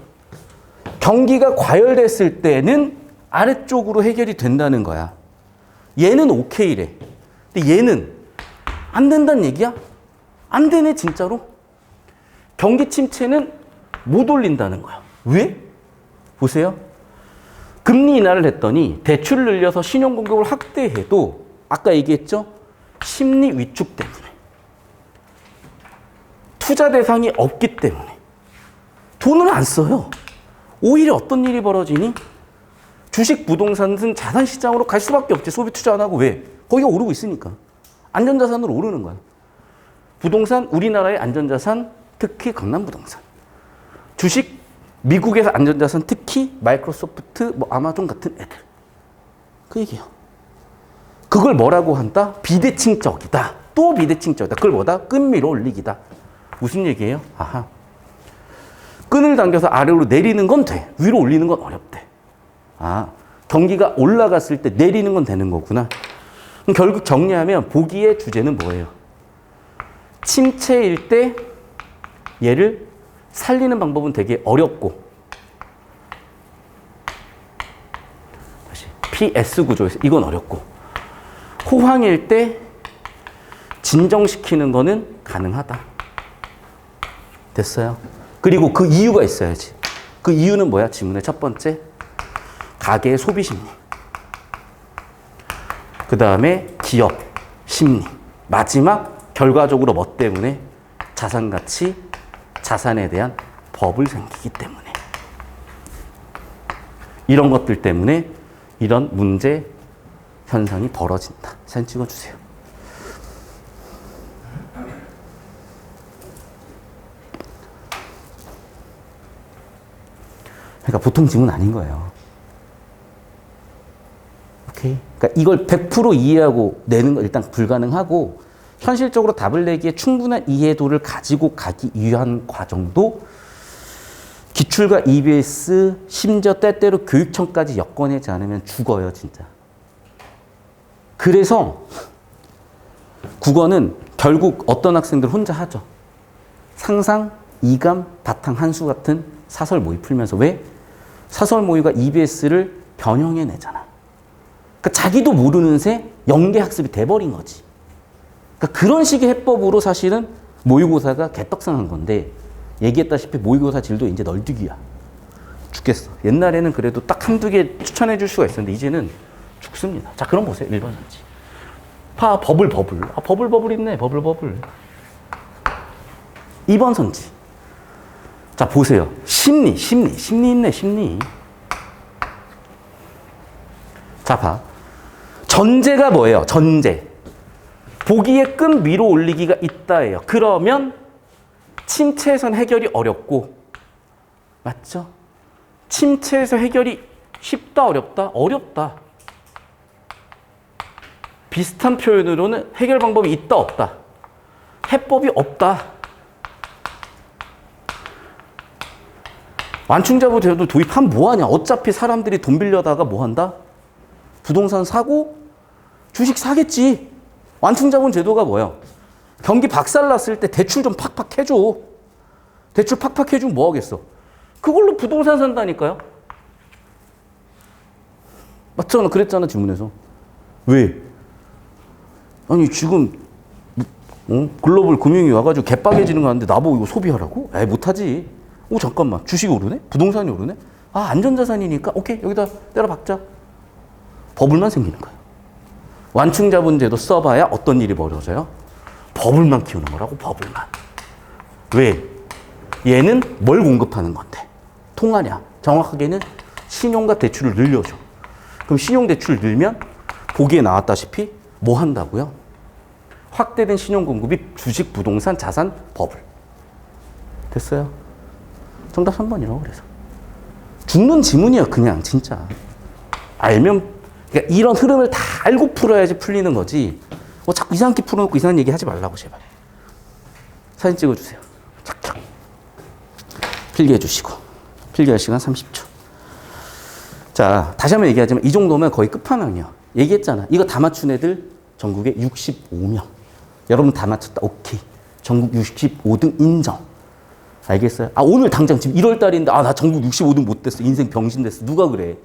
경기가 과열됐을 때는 아래쪽으로 해결이 된다는 거야. 얘는 오케이래. 근데 얘는 안 된다는 얘기야? 안 되네 진짜로. 경기 침체는 못 올린다는 거야. 왜? 보세요. 금리 인하를 했더니 대출을 늘려서 신용 공급을 확대해도 아까 얘기했죠? 심리 위축 때문에. 투자 대상이 없기 때문에. 돈을 안 써요. 오히려 어떤 일이 벌어지니? 주식, 부동산 등 자산 시장으로 갈 수밖에 없지. 소비 투자 안 하고 왜? 거기가 오르고 있으니까. 안전자산으로 오르는 거야. 부동산, 우리나라의 안전자산, 특히 강남부동산. 주식, 미국에서 안전자산, 특히 마이크로소프트, 아마존 같은 애들. 그 얘기예요. 그걸 뭐라고 한다? 비대칭적이다. 또 비대칭적이다. 그걸 뭐다? 끈 밀어 올리기다. 무슨 얘기예요? 아하. 끈을 당겨서 아래로 내리는 건 돼. 위로 올리는 건 어렵대. 경기가 올라갔을 때 내리는 건 되는 거구나. 그럼 결국 정리하면 보기의 주제는 뭐예요? 침체일 때 얘를 살리는 방법은 되게 어렵고 다시 PS 구조에서 이건 어렵고 호황일 때 진정시키는 거는 가능하다. 됐어요? 그리고 그 이유가 있어야지. 그 이유는 뭐야? 지문의 첫 번째 가계의 소비 심리, 그 다음에 기업 심리, 마지막 결과적으로 뭐 때문에? 자산 가치, 자산에 대한 법을 생기기 때문에. 이런 것들 때문에 이런 문제 현상이 벌어진다. 사진 찍어주세요. 그러니까 보통 지문 아닌 거예요. 오케이. 그러니까 이걸 100% 이해하고 내는 건 일단 불가능하고 현실적으로 답을 내기에 충분한 이해도를 가지고 가기 위한 과정도 기출과 EBS 심지어 때때로 교육청까지 엮어내지 않으면 죽어요, 진짜. 그래서 국어는 결국 어떤 학생들 혼자 하죠. 상상, 이감, 바탕, 한수 같은 사설 모의 풀면서 왜? 사설 모의가 EBS를 변형해내잖아. 그러니까 자기도 모르는 새 연계학습이 돼버린 거지. 그러니까 그런 식의 해법으로 사실은 모의고사가 개떡상한 건데 얘기했다시피 모의고사 질도 이제 널뛰기야. 죽겠어. 옛날에는 그래도 딱 한두 개 추천해 줄 수가 있었는데 이제는 죽습니다. 자, 그럼 보세요. 1번 선지. 버블. 버블 있네. 버블. 2번 선지. 자, 보세요. 심리 있네, 심리. 자, 봐. 전제가 뭐예요? 전제. 보기에 끈 위로 올리기가 있다예요. 그러면 침체에선 해결이 어렵고, 맞죠? 침체에서 해결이 쉽다, 어렵다? 어렵다. 비슷한 표현으로는 해결 방법이 있다, 없다? 해법이 없다. 완충자부 제도 도입하면 뭐하냐? 어차피 사람들이 돈 빌려다가 뭐한다? 부동산 사고 주식 사겠지. 완충자본 제도가 뭐야? 경기 박살났을 때 대출 좀 팍팍 해줘. 대출 팍팍 해주면 뭐 하겠어? 그걸로 부동산 산다니까요. 맞잖아. 그랬잖아, 지문에서. 왜? 아니 지금 글로벌 금융이 와가지고 개빡해지는 거 하는데 나보고 이거 소비하라고? 에이, 못하지. 잠깐만. 주식이 오르네? 부동산이 오르네? 안전자산이니까 오케이, 여기다 때려 박자. 버블만 생기는 거예요. 완충자본제도 써봐야 어떤 일이 벌어져요? 버블만 키우는 거라고, 버블만. 왜? 얘는 뭘 공급하는 건데? 통하냐? 정확하게는 신용과 대출을 늘려줘. 그럼 신용 대출을 늘면 보기에 나왔다시피 뭐 한다고요? 확대된 신용 공급이 주식, 부동산, 자산, 버블. 됐어요? 정답 3번이라고 그래서. 죽는 지문이에요, 그냥 진짜. 알면 그러니까 이런 흐름을 다 알고 풀어야지 풀리는 거지. 자꾸 이상하게 풀어놓고 이상한 얘기 하지 말라고 제발. 사진 찍어주세요. 착착. 필기해 주시고. 필기할 시간 30초. 자, 다시 한번 얘기하자면 이 정도면 거의 끝판왕이야. 얘기했잖아. 이거 다 맞춘 애들 전국에 65명. 여러분 다 맞췄다. 오케이. 전국 65등 인정. 알겠어요? 오늘 당장 지금 1월 달인데 나 전국 65등 못 됐어. 인생 병신 됐어. 누가 그래?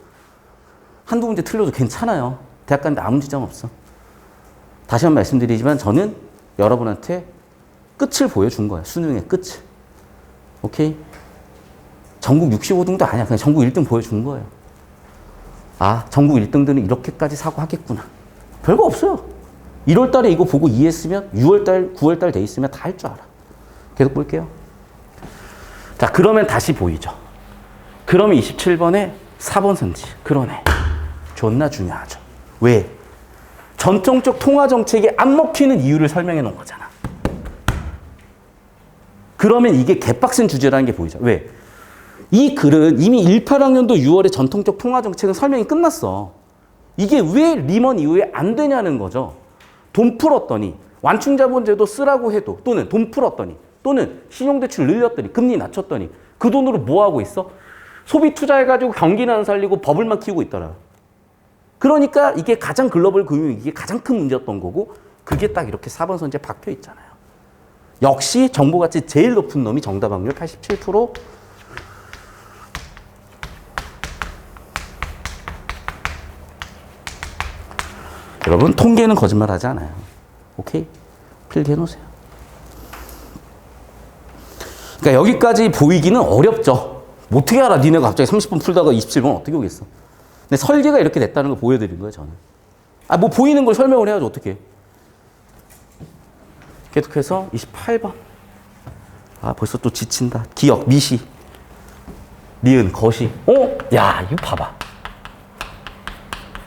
한두 문제 틀려도 괜찮아요. 대학 갔는데 아무 지장 없어. 다시 한번 말씀드리지만 저는 여러분한테 끝을 보여준 거야. 수능의 끝을. 오케이? 전국 65등도 아니야. 그냥 전국 1등 보여준 거예요. 전국 1등들은 이렇게까지 사고하겠구나. 별거 없어요. 1월 달에 이거 보고 이해했으면 6월 달, 9월 달 돼 있으면 다 할 줄 알아. 계속 볼게요. 자, 그러면 다시 보이죠. 그러면 27번에 4번 선지. 그러네. 존나 중요하죠. 왜? 전통적 통화 정책이 안 먹히는 이유를 설명해 놓은 거잖아. 그러면 이게 개빡센 주제라는 게 보이죠. 왜? 이 글은 이미 18학년도 6월에 전통적 통화 정책은 설명이 끝났어. 이게 왜 리먼 이후에 안 되냐는 거죠. 돈 풀었더니 완충자본제도 쓰라고 해도 또는 돈 풀었더니 또는 신용대출 늘렸더니 금리 낮췄더니 그 돈으로 뭐 하고 있어? 소비 투자해가지고 경기는 안 살리고 버블만 키우고 있더라. 그러니까 이게 가장 글로벌 금융위기에 가장 큰 문제였던 거고 그게 딱 이렇게 4번 선지에 박혀 있잖아요. 역시 정보가치 제일 높은 놈이 정답 확률 87%. 여러분 통계는 거짓말하지 않아요. 오케이? 필기해 놓으세요. 그러니까 여기까지 보이기는 어렵죠. 어떻게 알아? 니네가 갑자기 30분 풀다가 27분 어떻게 오겠어? 근데 설계가 이렇게 됐다는 걸 보여드린 거예요, 저는. 뭐 보이는 걸 설명을 해야죠, 어떻게. 계속해서 28번. 벌써 또 지친다. 기억, 미시, 니은, 거시. 야, 이거 봐봐.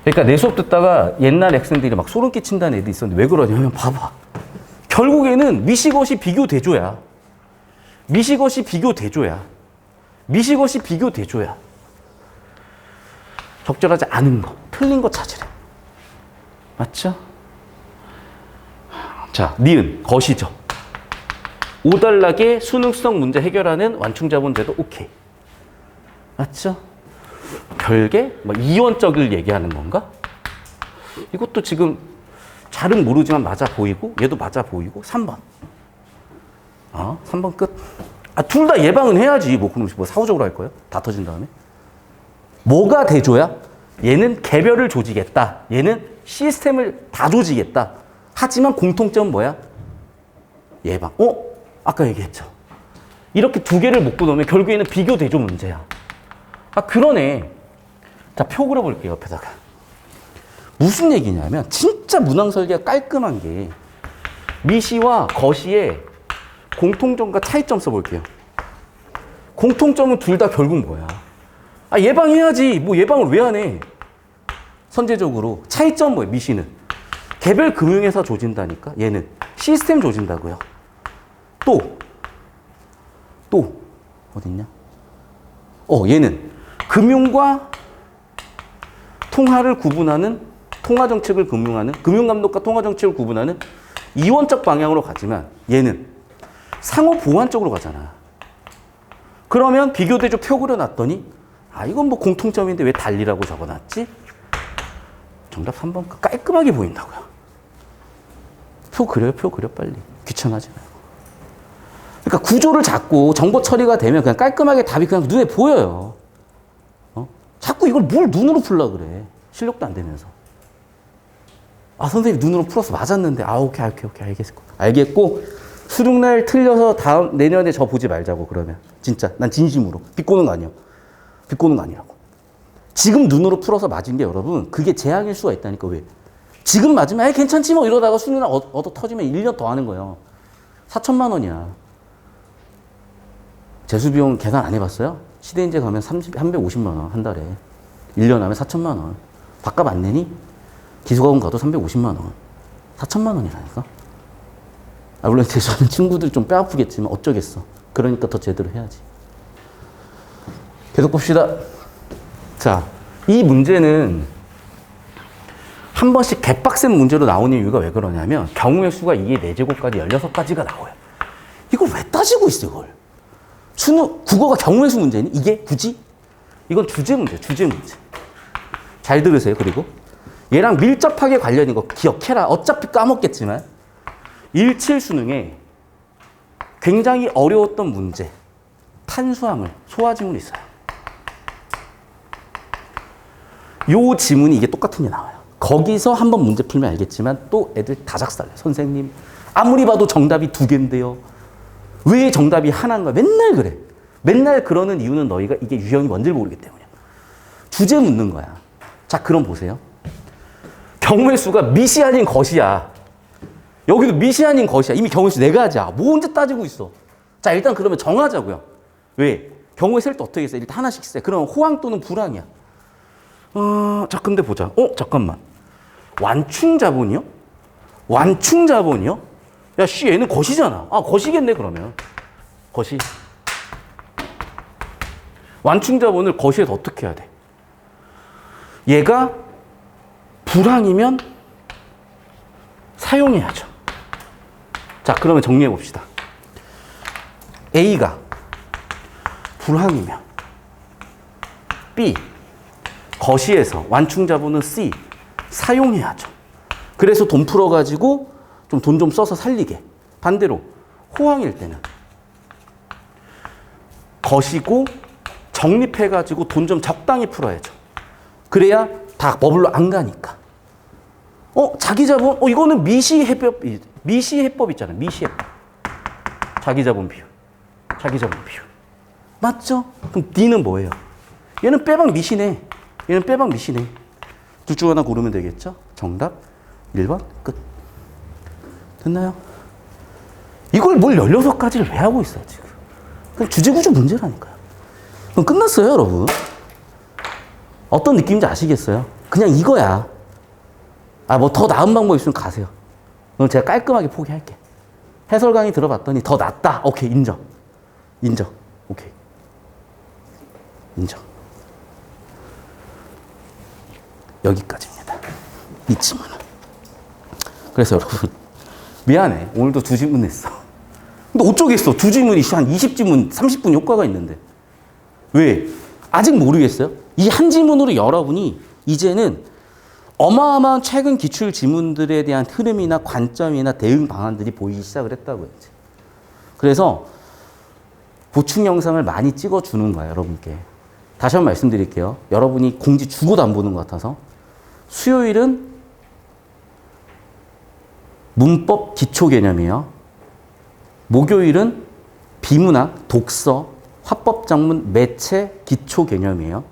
그러니까 내 수업 듣다가 옛날 학생들이 막 소름 끼친다는 애들이 있었는데 왜 그러냐면 봐봐. 결국에는 미시것이 비교 대조야. 미시것이 비교 대조야. 미시것이 비교 대조야. 적절하지 않은 거, 틀린 거 찾으래. 맞죠? 자, 니은, 것이죠. 오달락의 수능성 문제 해결하는 완충자본제도 오케이. 맞죠? 별개? 이원적을 얘기하는 건가? 이것도 지금 잘은 모르지만 맞아 보이고 얘도 맞아 보이고 3번. 3번 끝. 둘 다 예방은 해야지. 그럼 사후적으로 할 거예요? 다 터진 다음에. 뭐가 대조야? 얘는 개별을 조지겠다. 얘는 시스템을 다 조지겠다. 하지만 공통점은 뭐야? 예방. 아까 얘기했죠. 이렇게 두 개를 묶고 놓으면 결국에는 비교 대조 문제야. 그러네. 자, 표 그려볼게요, 옆에다가. 무슨 얘기냐면, 진짜 문항 설계가 깔끔한 게, 미시와 거시의 공통점과 차이점 써볼게요. 공통점은 둘 다 결국 뭐야? 예방해야지. 예방을 왜 안 해? 선제적으로. 차이점 뭐예요, 미시는? 개별 금융회사 조진다니까? 얘는 시스템 조진다고요. 또, 어딨냐? 얘는 금융과 통화를 구분하는, 통화정책을 금융하는, 금융감독과 통화정책을 구분하는 이원적 방향으로 가지만 얘는 상호 보완 쪽으로 가잖아. 그러면 비교대조 표 그려놨더니 이건 공통점인데 왜 달리라고 적어놨지? 정답 3번 깔끔하게 보인다고요. 표 그려 빨리. 귀찮아지 말고. 그러니까 구조를 잡고 정보 처리가 되면 그냥 깔끔하게 답이 그냥 눈에 보여요. 자꾸 이걸 뭘 눈으로 풀려고 그래. 실력도 안 되면서. 선생님 눈으로 풀어서 맞았는데. 오케이. 알겠고. 수능날 틀려서 내년에 저 보지 말자고, 그러면. 진짜. 난 진심으로. 비꼬는 거 아니야. 비꼬는 거 아니라고. 지금 눈으로 풀어서 맞은 게 여러분, 그게 재앙일 수가 있다니까, 왜? 지금 맞으면, 괜찮지 뭐 이러다가 수능날 얻어 터지면 1년 더 하는 거예요. 4천만 원이야. 재수비용 계산 안 해봤어요? 시대인재 가면 350만 원 한 달에. 1년 하면 4천만 원. 밥값 안 내니? 기숙학원 가도 350만 원. 4천만 원이라니까. 물론 저는 친구들 좀 뼈 아프겠지만 어쩌겠어. 그러니까 더 제대로 해야지. 계속 봅시다. 자, 이 문제는 한 번씩 개빡센 문제로 나오는 이유가 왜 그러냐면 경우의 수가 2의 4제곱까지 16가지가 나와요. 이걸 왜 따지고 있어, 이걸? 국어가 경우의 수 문제니? 이게 굳이? 이건 주제 문제, 주제 문제. 잘 들으세요, 그리고. 얘랑 밀접하게 관련인 거 기억해라. 어차피 까먹겠지만. 17 수능에 굉장히 어려웠던 문제. 탄수화물, 소화지문이 있어요. 요 지문이 이게 똑같은 게 나와요. 거기서 한번 문제 풀면 알겠지만 또 애들 다 작살내. 선생님, 아무리 봐도 정답이 2개인데요. 왜 정답이 하나인가? 맨날 그래. 맨날 그러는 이유는 너희가 이게 유형이 뭔지 모르기 때문이야. 주제 묻는 거야. 자, 그럼 보세요. 경우의 수가 미시 아닌 것이야. 여기도 미시 아닌 것이야. 이미 경우의 수 4가지야. 뭐 언제 따지고 있어. 자, 일단 그러면 정하자고요. 왜? 경우의 수를 또 어떻게 써? 일단 하나씩 써. 그러면 호황 또는 불황이야. 자, 근데 보자. 잠깐만. 완충자본이요? 완충자본이요? 야, 씨, 얘는 것이잖아. 것이겠네, 그러면. 것이. 완충자본을 것이에서 어떻게 해야 돼? 얘가 불황이면 사용해야죠. 자, 그러면 정리해 봅시다. A가 불황이면 B, 거시에서 완충자본은 C, 사용해야죠. 그래서 돈 풀어가지고 좀 돈 좀 써서 살리게. 반대로 호황일 때는 거시고 적립해가지고 돈 좀 적당히 풀어야죠. 그래야 다 버블로 안 가니까. 자기자본? 이거는 미시해법 있잖아요. 미시해법. 자기자본 비율. 자기자본 비율. 맞죠? 그럼 D는 뭐예요? 얘는 빼박 미시네. 얘는 빼박 미시네. 둘 중 하나 고르면 되겠죠? 정답 1번 끝. 됐나요? 이걸 뭘 16가지를 왜 하고 있어요, 지금? 그럼 주제구조 문제라니까요. 그럼 끝났어요, 여러분. 어떤 느낌인지 아시겠어요? 그냥 이거야. 뭐 더 나은 방법 있으면 가세요. 그럼 제가 깔끔하게 포기할게. 해설 강의 들어봤더니 더 낫다. 오케이, 인정. 인정. 오케이. 인정. 여기까지입니다. 이 질문은. 그래서 여러분, 미안해. 오늘도 2질문 냈어. 근데 어쩌겠어. 2질문이 한 20질문, 30분 효과가 있는데. 왜? 아직 모르겠어요? 이 한 질문으로 여러분이 이제는 어마어마한 최근 기출 지문들에 대한 흐름이나 관점이나 대응 방안들이 보이기 시작을 했다고요. 그래서 보충 영상을 많이 찍어주는 거예요, 여러분께. 다시 한번 말씀드릴게요. 여러분이 공지 주고도 안 보는 것 같아서. 수요일은 문법 기초 개념이에요. 목요일은 비문학, 독서, 화법작문, 매체 기초 개념이에요.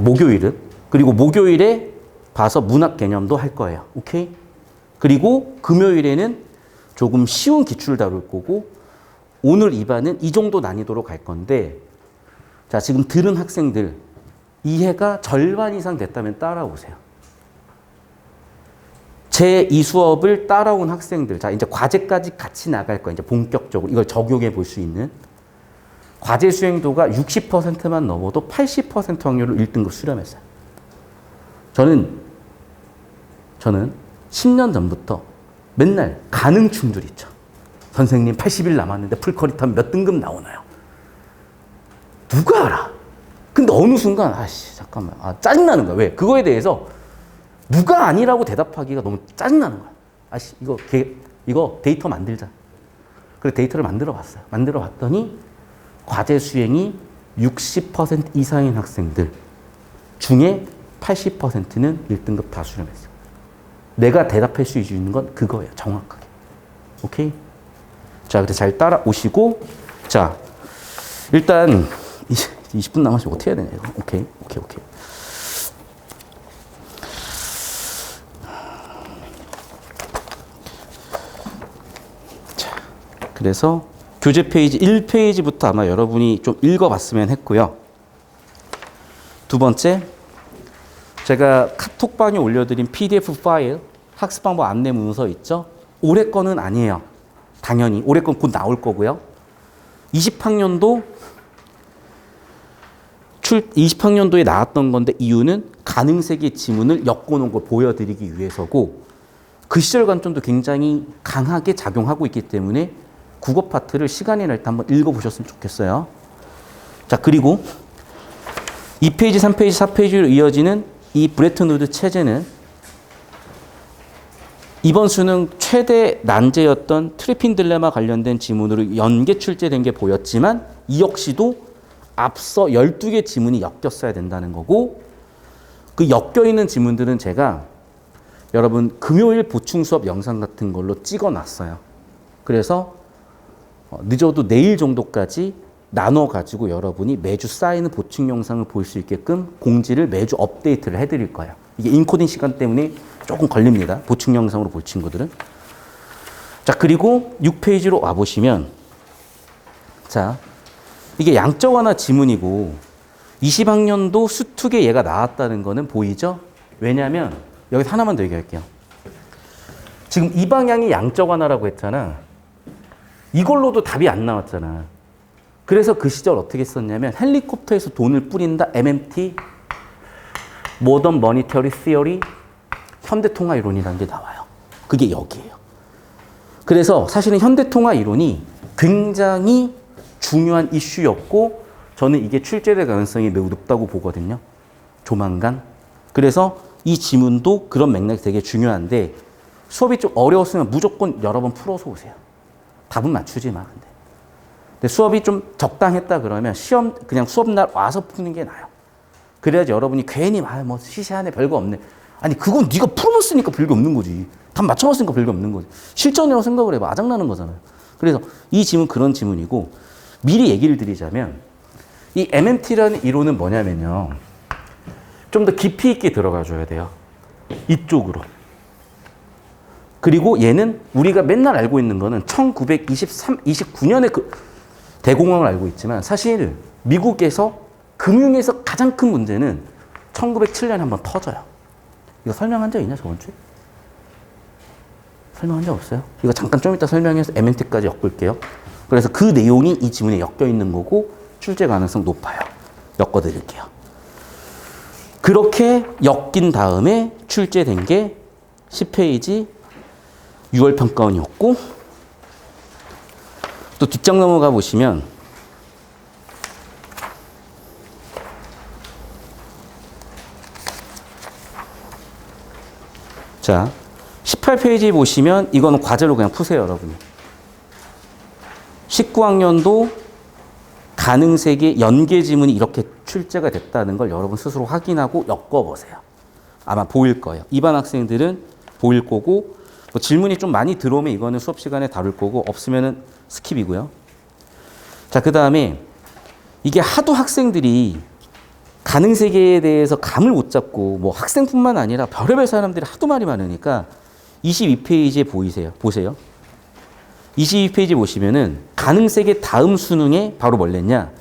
목요일은. 그리고 목요일에 봐서 문학 개념도 할 거예요. 오케이? 그리고 금요일에는 조금 쉬운 기출을 다룰 거고, 오늘 2반은 이 정도 난이도로 갈 건데, 자, 지금 들은 학생들, 이해가 절반 이상 됐다면 따라오세요. 제 이 수업을 따라온 학생들, 자, 이제 과제까지 같이 나갈 거예요. 이제 본격적으로 이걸 적용해 볼 수 있는. 과제 수행도가 60%만 넘어도 80% 확률로 1등급 수렴했어요. 저는 10년 전부터 맨날 가능충들 있죠. 선생님 80일 남았는데 풀커리 타면 몇 등급 나오나요? 누가 알아? 근데 어느 순간 잠깐만 짜증나는 거야. 왜? 그거에 대해서 누가 아니라고 대답하기가 너무 짜증나는 거야. 이거 데이터 만들자. 그래서 데이터를 만들어 봤어요. 만들어 봤더니 과제 수행이 60% 이상인 학생들 중에 80%는 1등급 다 수렴했어요. 내가 대답할 수 있는 건 그거예요. 정확하게. 오케이? 자, 그래서 잘 따라오시고, 자, 일단 20분 남았으면 어떻게 해야 되냐, 이거. 오케이. 자, 그래서 교재 페이지 1페이지부터 아마 여러분이 좀 읽어봤으면 했고요. 두 번째, 제가 카톡방에 올려드린 PDF 파일, 학습방법 안내 문서 있죠? 올해 거는 아니에요. 당연히. 올해 건 곧 나올 거고요. 20학년도에 나왔던 건데 이유는 가능세계 지문을 엮어놓은 걸 보여드리기 위해서고 그 시절 관점도 굉장히 강하게 작용하고 있기 때문에 국어 파트를 시간이 날 때 한번 읽어보셨으면 좋겠어요. 자, 그리고 2페이지, 3페이지, 4페이지로 이어지는 이 브레튼 우드 체제는 이번 수능 최대 난제였던 트리핀 딜레마 관련된 지문으로 연계 출제된 게 보였지만 이 역시도 앞서 12개 지문이 엮였어야 된다는 거고 그 엮여있는 지문들은 제가 여러분 금요일 보충 수업 영상 같은 걸로 찍어놨어요. 그래서 늦어도 내일 정도까지 나눠가지고 여러분이 매주 쌓이는 보충 영상을 볼 수 있게끔 공지를 매주 업데이트를 해드릴 거예요. 이게 인코딩 시간 때문에 조금 걸립니다. 보충 영상으로 볼 친구들은. 자, 그리고 6페이지로 와보시면 자, 이게 양적 완화 지문이고 20학년도 수특에 얘가 나왔다는 거는 보이죠? 왜냐하면 여기서 하나만 더 얘기할게요. 지금 이 방향이 양적 완화라고 했잖아. 이걸로도 답이 안 나왔잖아. 그래서 그 시절 어떻게 썼냐면 헬리콥터에서 돈을 뿌린다. MMT, 모던 머니터리 시어리, 현대통화 이론이라는 게 나와요. 그게 여기예요. 그래서 사실은 현대통화 이론이 굉장히 중요한 이슈였고 저는 이게 출제될 가능성이 매우 높다고 보거든요. 조만간. 그래서 이 지문도 그런 맥락이 되게 중요한데 수업이 좀 어려웠으면 무조건 여러 번 풀어서 오세요. 답은 맞추지 마. 근데 수업이 좀 적당했다 그러면 시험 그냥 수업날 와서 푸는 게 나아요. 그래야지 여러분이 괜히 뭐 시시하네 별거 없네. 아니 그건 네가 풀어봤으니까 별게 없는 거지. 답 맞춰봤으니까 별게 없는 거지. 실전이라고 생각을 해봐. 아장나는 거잖아요. 그래서 이 지문 그런 지문이고 미리 얘기를 드리자면 이 MMT라는 이론은 뭐냐면요. 좀 더 깊이 있게 들어가 줘야 돼요. 이쪽으로. 그리고 얘는 우리가 맨날 알고 있는 거는 1929년에 그 대공황을 알고 있지만 사실 미국에서 금융에서 가장 큰 문제는 1907년에 한번 터져요. 이거 설명한 적 있냐 저번 주에? 설명한 적 없어요? 이거 잠깐 좀 이따 설명해서 MMT까지 엮을게요. 그래서 그 내용이 이 지문에 엮여 있는 거고 출제 가능성 높아요. 엮어드릴게요. 그렇게 엮인 다음에 출제된 게 10페이지 6월 평가원이었고 또 뒷장 넘어가 보시면 자 18페이지 보시면 이거는 과제로 그냥 푸세요 여러분이. 19학년도 가능세계 연계 지문이 이렇게 출제가 됐다는 걸 여러분 스스로 확인하고 엮어보세요. 아마 보일 거예요. 이반 학생들은 보일 거고 뭐 질문이 좀 많이 들어오면 이거는 수업 시간에 다룰 거고 없으면은 스킵이고요. 자, 그 다음에 이게 하도 학생들이 가능세계에 대해서 감을 못 잡고 뭐 학생뿐만 아니라 별의별 사람들이 하도 말이 많으니까 22페이지에 보세요. 22페이지 보시면은 가능세계 다음 수능에 바로 뭘 냈냐?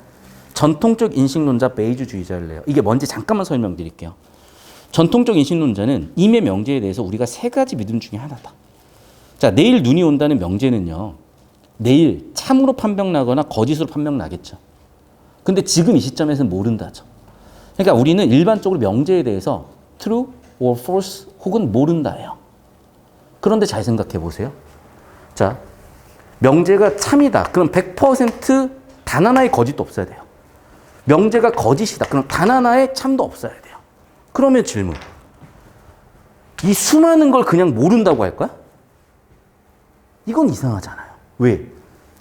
전통적 인식론자 베이주주의자를 내요. 이게 뭔지 잠깐만 설명드릴게요. 전통적 인식론자는 임의 명제에 대해서 우리가 세 가지 믿음 중에 하나다. 자, 내일 눈이 온다는 명제는요. 내일 참으로 판명 나거나 거짓으로 판명 나겠죠. 근데 지금 이 시점에서는 모른다죠. 그러니까 우리는 일반적으로 명제에 대해서 true or false 혹은 모른다예요. 그런데 잘 생각해 보세요. 자, 명제가 참이다. 그럼 100% 단 하나의 거짓도 없어야 돼요. 명제가 거짓이다. 그럼 단 하나의 참도 없어야 돼요. 그러면 질문. 이 수많은 걸 그냥 모른다고 할 거야? 이건 이상하잖아요. 왜?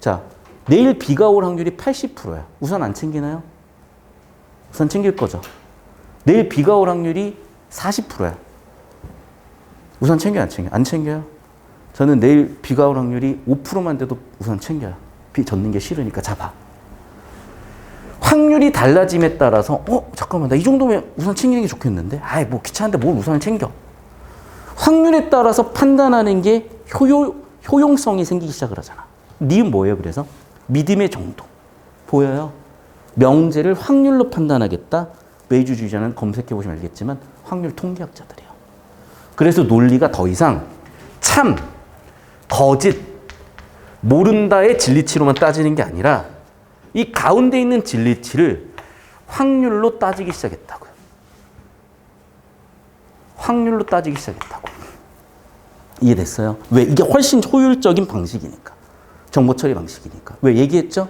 자, 내일 비가 올 확률이 80%야. 우산 안 챙기나요? 우산 챙길 거죠. 내일 비가 올 확률이 40%야. 우산 챙겨요, 안 챙겨요? 안 챙겨요? 저는 내일 비가 올 확률이 5%만 돼도 우산 챙겨요. 비 젖는 게 싫으니까 잡아. 확률이 달라짐에 따라서 잠깐만 나 이 정도면 우산 챙기는 게 좋겠는데? 아이 뭐 귀찮은데 뭘 우산을 챙겨. 확률에 따라서 판단하는 게 효용성이 생기기 시작을 하잖아. 니은 뭐예요 그래서? 믿음의 정도. 보여요? 명제를 확률로 판단하겠다. 메이주주의자는 검색해보시면 알겠지만 확률 통계학자들이에요. 그래서 논리가 더 이상 참, 거짓, 모른다의 진리치로만 따지는 게 아니라 이 가운데 있는 진리치를 확률로 따지기 시작했다고요. 확률로 따지기 시작했다고. 이해됐어요? 왜? 이게 훨씬 효율적인 방식이니까. 정보 처리 방식이니까. 왜? 얘기했죠?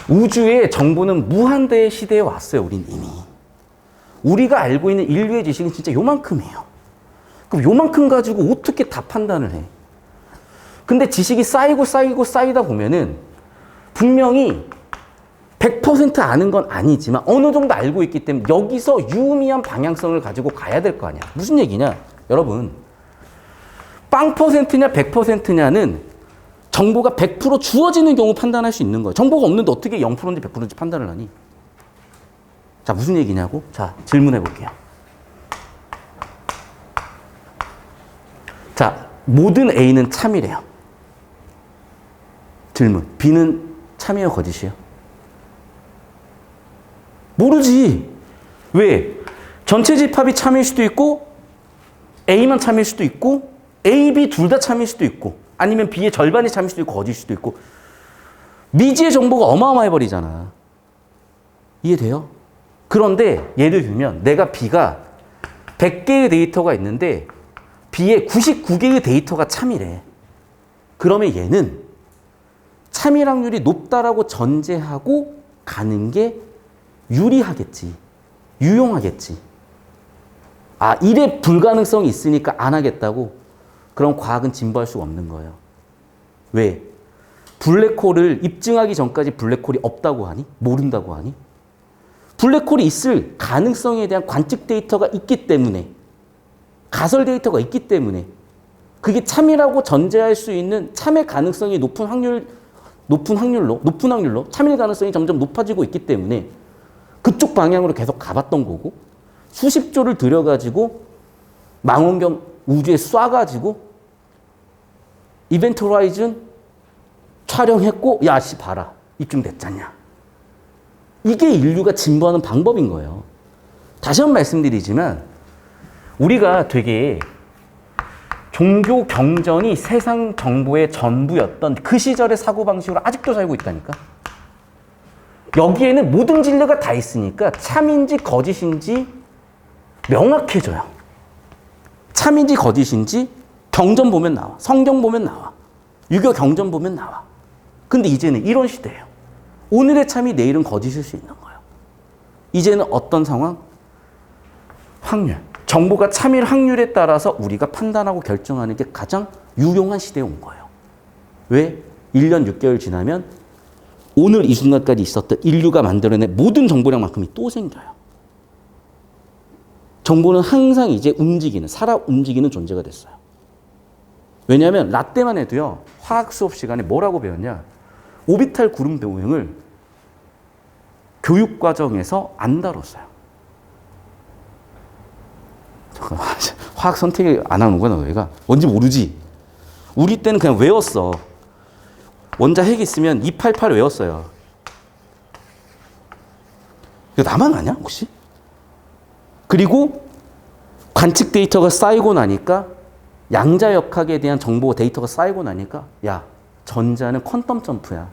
우주의 정보는 무한대의 시대에 왔어요. 우린 이미. 우리가 알고 있는 인류의 지식은 진짜 요만큼이에요. 그럼 요만큼 가지고 어떻게 다 판단을 해? 근데 지식이 쌓이다 보면은 분명히 100% 아는 건 아니지만 어느 정도 알고 있기 때문에 여기서 유의미한 방향성을 가지고 가야 될 거 아니야. 무슨 얘기냐? 여러분, 빵 %냐 100%냐는 정보가 100% 주어지는 경우 판단할 수 있는 거예요. 정보가 없는데 어떻게 0%인지 100%인지 판단을 하니? 자, 무슨 얘기냐고? 자, 질문해 볼게요. 자, 모든 A는 참이래요. 질문. B는 참이에요, 거짓이에요? 모르지. 왜? 전체 집합이 참일 수도 있고 A만 참일 수도 있고 A, B 둘 다 참일 수도 있고 아니면 B의 절반이 참일 수도 있고 거짓일 수도 있고 미지의 정보가 어마어마해버리잖아. 이해돼요? 그런데 예를 들면 내가 B가 100개의 데이터가 있는데 B의 99개의 데이터가 참이래. 그러면 얘는 참일 확률이 높다라고 전제하고 가는 게 유리하겠지. 유용하겠지. 아, 이래 불가능성이 있으니까 안 하겠다고? 그럼 과학은 진보할 수가 없는 거예요. 왜? 블랙홀을 입증하기 전까지 블랙홀이 없다고 하니? 모른다고 하니? 블랙홀이 있을 가능성에 대한 관측 데이터가 있기 때문에, 가설 데이터가 있기 때문에 그게 참이라고 전제할 수 있는 참의 가능성이 높은 확률로 참일 가능성이 점점 높아지고 있기 때문에 그쪽 방향으로 계속 가봤던 거고 수십 조를 들여가지고 망원경 우주에 쏴가지고 이벤트 호라이즌 촬영했고 야, 씨 봐라. 입증됐잖냐. 이게 인류가 진보하는 방법인 거예요. 다시 한번 말씀드리지만 우리가 되게 종교 경전이 세상 정보의 전부였던 그 시절의 사고방식으로 아직도 살고 있다니까. 여기에는 모든 진리가 다 있으니까 참인지 거짓인지 명확해져요. 참인지 거짓인지 경전 보면 나와. 성경 보면 나와. 유교 경전 보면 나와. 근데 이제는 이런 시대예요. 오늘의 참이 내일은 거짓일 수 있는 거예요. 이제는 어떤 상황? 확률. 정보가 참일 확률에 따라서 우리가 판단하고 결정하는 게 가장 유용한 시대에 온 거예요. 왜? 1년 6개월 지나면 오늘 이 순간까지 있었던 인류가 만들어낸 모든 정보량만큼이 또 생겨요. 정보는 항상 이제 살아 움직이는 존재가 됐어요. 왜냐하면 라떼만 해도요, 화학 수업 시간에 뭐라고 배웠냐? 오비탈 구름 모형을 교육 과정에서 안 다뤘어요. 잠깐만, 화학 선택이 안 하는구나, 너희가. 뭔지 모르지? 우리 때는 그냥 외웠어. 원자 핵 있으면 288 외웠어요. 이거 나만 아냐, 혹시? 그리고 관측 데이터가 쌓이고 나니까 양자역학에 대한 정보 데이터가 쌓이고 나니까 야, 전자는 퀀텀 점프야.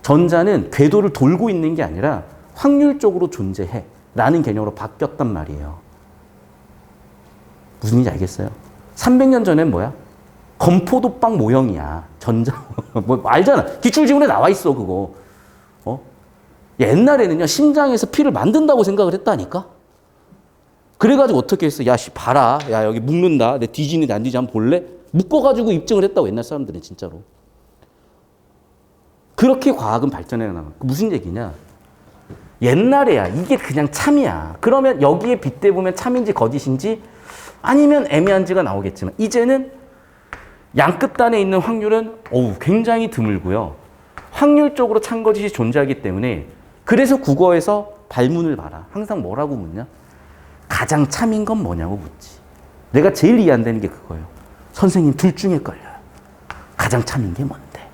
전자는 궤도를 돌고 있는 게 아니라 확률적으로 존재해 라는 개념으로 바뀌었단 말이에요. 무슨 얘기인지 알겠어요? 300년 전엔 뭐야? 건포도빵 모형이야. 전자. 뭐 알잖아. 기출지문에 나와 있어, 그거. 옛날에는요, 심장에서 피를 만든다고 생각을 했다니까? 그래가지고 어떻게 했어? 야, 씨, 봐라. 야, 여기 묶는다. 내 뒤지는지 안 뒤지는지 한번 볼래? 묶어가지고 입증을 했다고, 옛날 사람들은 진짜로. 그렇게 과학은 발전해 나간 거야. 무슨 얘기냐? 옛날에야 이게 그냥 참이야. 그러면 여기에 빗대보면 참인지 거짓인지 아니면 애매한지가 나오겠지만 이제는 양 끝단에 있는 확률은 굉장히 드물고요. 확률적으로 참 거짓이 존재하기 때문에 그래서 국어에서 발문을 봐라. 항상 뭐라고 묻냐? 가장 참인 건 뭐냐고 묻지. 내가 제일 이해 안 되는 게 그거예요. 선생님 둘 중에 걸려요. 가장 참인 게 뭔데?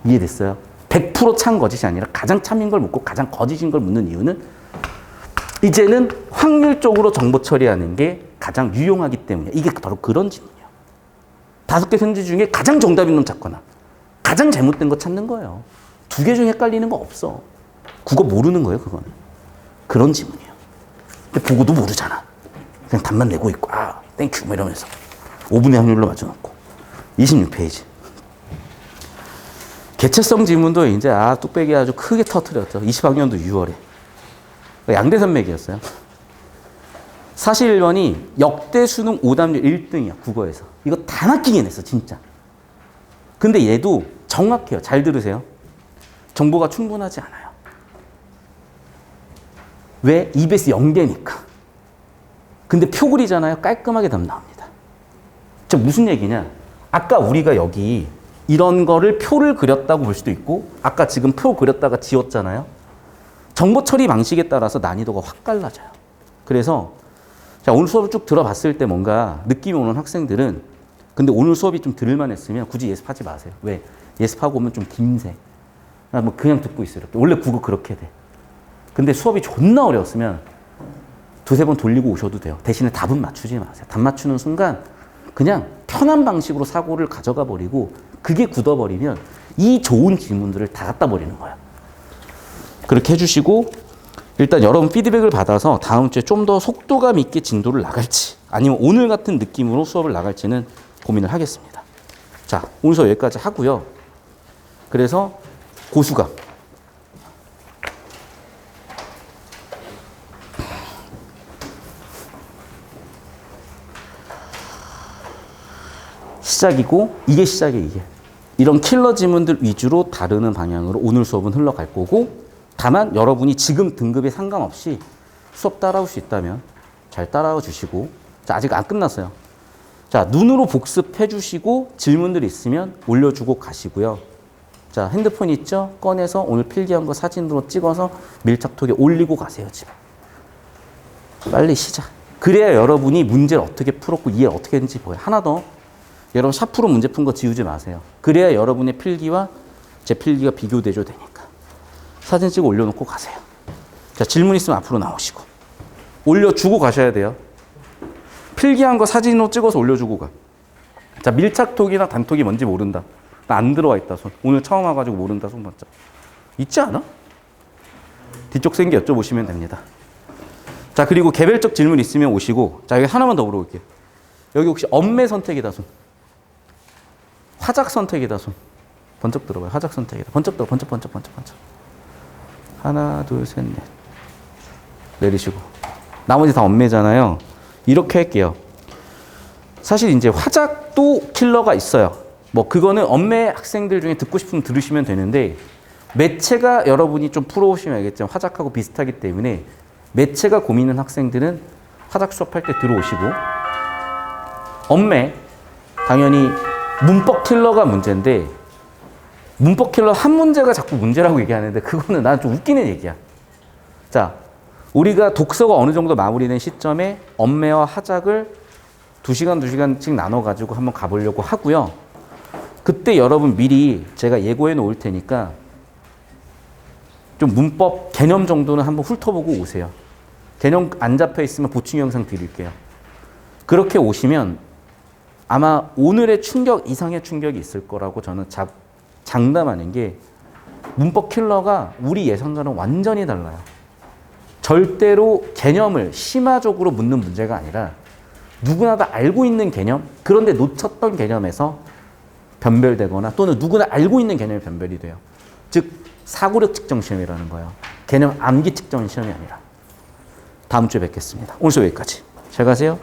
이해됐어요? 100%참 거짓이 아니라 가장 참인 걸 묻고 가장 거짓인 걸 묻는 이유는 이제는 확률적으로 정보 처리하는 게 가장 유용하기 때문이에요. 이게 바로 그런 질문이에요. 5개 선지 중에 가장 정답인 놈 찾거나 가장 잘못된 거 찾는 거예요. 2개 중에 헷갈리는 거 없어. 국어 모르는 거예요, 그거는. 그런 지문이에요. 근데 보고도 모르잖아. 그냥 답만 내고 있고, 아, 땡큐, 뭐 이러면서. 5분의 확률로 맞춰놓고. 26페이지. 개체성 지문도 이제, 뚝배기 아주 크게 터뜨렸죠. 20학년도 6월에. 양대산맥이었어요. 사실 1번이 역대 수능 오답률 1등이야, 국어에서. 이거 다 낚이게 냈어, 진짜. 근데 얘도 정확해요. 잘 들으세요. 정보가 충분하지 않아요. 왜? EBS 연계니까. 근데 표 그리잖아요. 깔끔하게 답 나옵니다. 저 무슨 얘기냐? 아까 우리가 여기 이런 거를 표를 그렸다고 볼 수도 있고 아까 지금 표 그렸다가 지웠잖아요. 정보 처리 방식에 따라서 난이도가 확 달라져요. 그래서 자, 오늘 수업을 쭉 들어봤을 때 뭔가 느낌이 오는 학생들은 근데 오늘 수업이 좀 들을만 했으면 굳이 예습하지 마세요. 왜? 예습하고 오면 좀 김새. 뭐 그냥 듣고 있어요. 이렇게. 원래 국어 그렇게 돼. 근데 수업이 존나 어려웠으면 2-3번 돌리고 오셔도 돼요. 대신에 답은 맞추지 마세요. 답 맞추는 순간 그냥 편한 방식으로 사고를 가져가 버리고 그게 굳어버리면 이 좋은 질문들을 다 갖다 버리는 거예요. 그렇게 해주시고 일단 여러분 피드백을 받아서 다음 주에 좀 더 속도감 있게 진도를 나갈지 아니면 오늘 같은 느낌으로 수업을 나갈지는 고민을 하겠습니다. 자, 오늘 수업 여기까지 하고요. 그래서 고수감. 시작이고 이게 시작이에요. 이게. 이런 킬러 지문들 위주로 다루는 방향으로 오늘 수업은 흘러갈 거고 다만 여러분이 지금 등급에 상관없이 수업 따라올 수 있다면 잘 따라와 주시고 자, 아직 안 끝났어요. 자, 눈으로 복습해 주시고 질문들 있으면 올려주고 가시고요. 자, 핸드폰 있죠? 꺼내서 오늘 필기한 거 사진으로 찍어서 밀착톡에 올리고 가세요, 집에. 빨리 시작. 그래야 여러분이 문제를 어떻게 풀었고 이해를 어떻게 했는지 보여요. 하나 더. 여러분 샤프로 문제 푼 거 지우지 마세요. 그래야 여러분의 필기와 제 필기가 비교대조 되니까. 사진 찍어 올려놓고 가세요. 자, 질문 있으면 앞으로 나오시고. 올려주고 가셔야 돼요. 필기한 거 사진으로 찍어서 올려주고 가. 자, 밀착톡이나 단톡이 뭔지 모른다. 나 안 들어와 있다, 손. 오늘 처음 와가지고 모른다, 손 봤자. 있지 않아? 뒤쪽 생기 여쭤보시면 됩니다. 자, 그리고 개별적 질문 있으면 오시고. 자, 여기 하나만 더 물어볼게요. 여기 혹시 엄매 선택이다, 손. 화작 선택이다, 손. 번쩍 들어봐요. 화작 선택이다. 번쩍 들어, 번쩍. 하나, 둘, 셋, 넷. 내리시고. 나머지 다 엄매잖아요. 이렇게 할게요. 사실 이제 화작도 킬러가 있어요. 뭐 그거는 엄매 학생들 중에 듣고 싶으면 들으시면 되는데 매체가 여러분이 좀 풀어오시면 알겠지만 화작하고 비슷하기 때문에 매체가 고민인 학생들은 화작 수업할 때 들어오시고 엄매 당연히 문법 킬러가 문제인데 문법 킬러 한 문제가 자꾸 문제라고 얘기하는데 그거는 난 좀 웃기는 얘기야. 자, 우리가 독서가 어느 정도 마무리된 시점에 엄매와 화작을 2시간씩 나눠가지고 한번 가보려고 하고요. 그때 여러분 미리 제가 예고해 놓을 테니까 좀 문법 개념 정도는 한번 훑어보고 오세요. 개념 안 잡혀 있으면 보충 영상 드릴게요. 그렇게 오시면 아마 오늘의 충격 이상의 충격이 있을 거라고 저는 장담하는 게 문법 킬러가 우리 예상과는 완전히 달라요. 절대로 개념을 심화적으로 묻는 문제가 아니라 누구나 다 알고 있는 개념, 그런데 놓쳤던 개념에서 변별되거나 또는 누구나 알고 있는 개념이 변별이 돼요. 즉 사고력 측정 시험이라는 거예요. 개념 암기 측정 시험이 아니라. 다음 주에 뵙겠습니다. 오늘 수업 여기까지. 잘 가세요.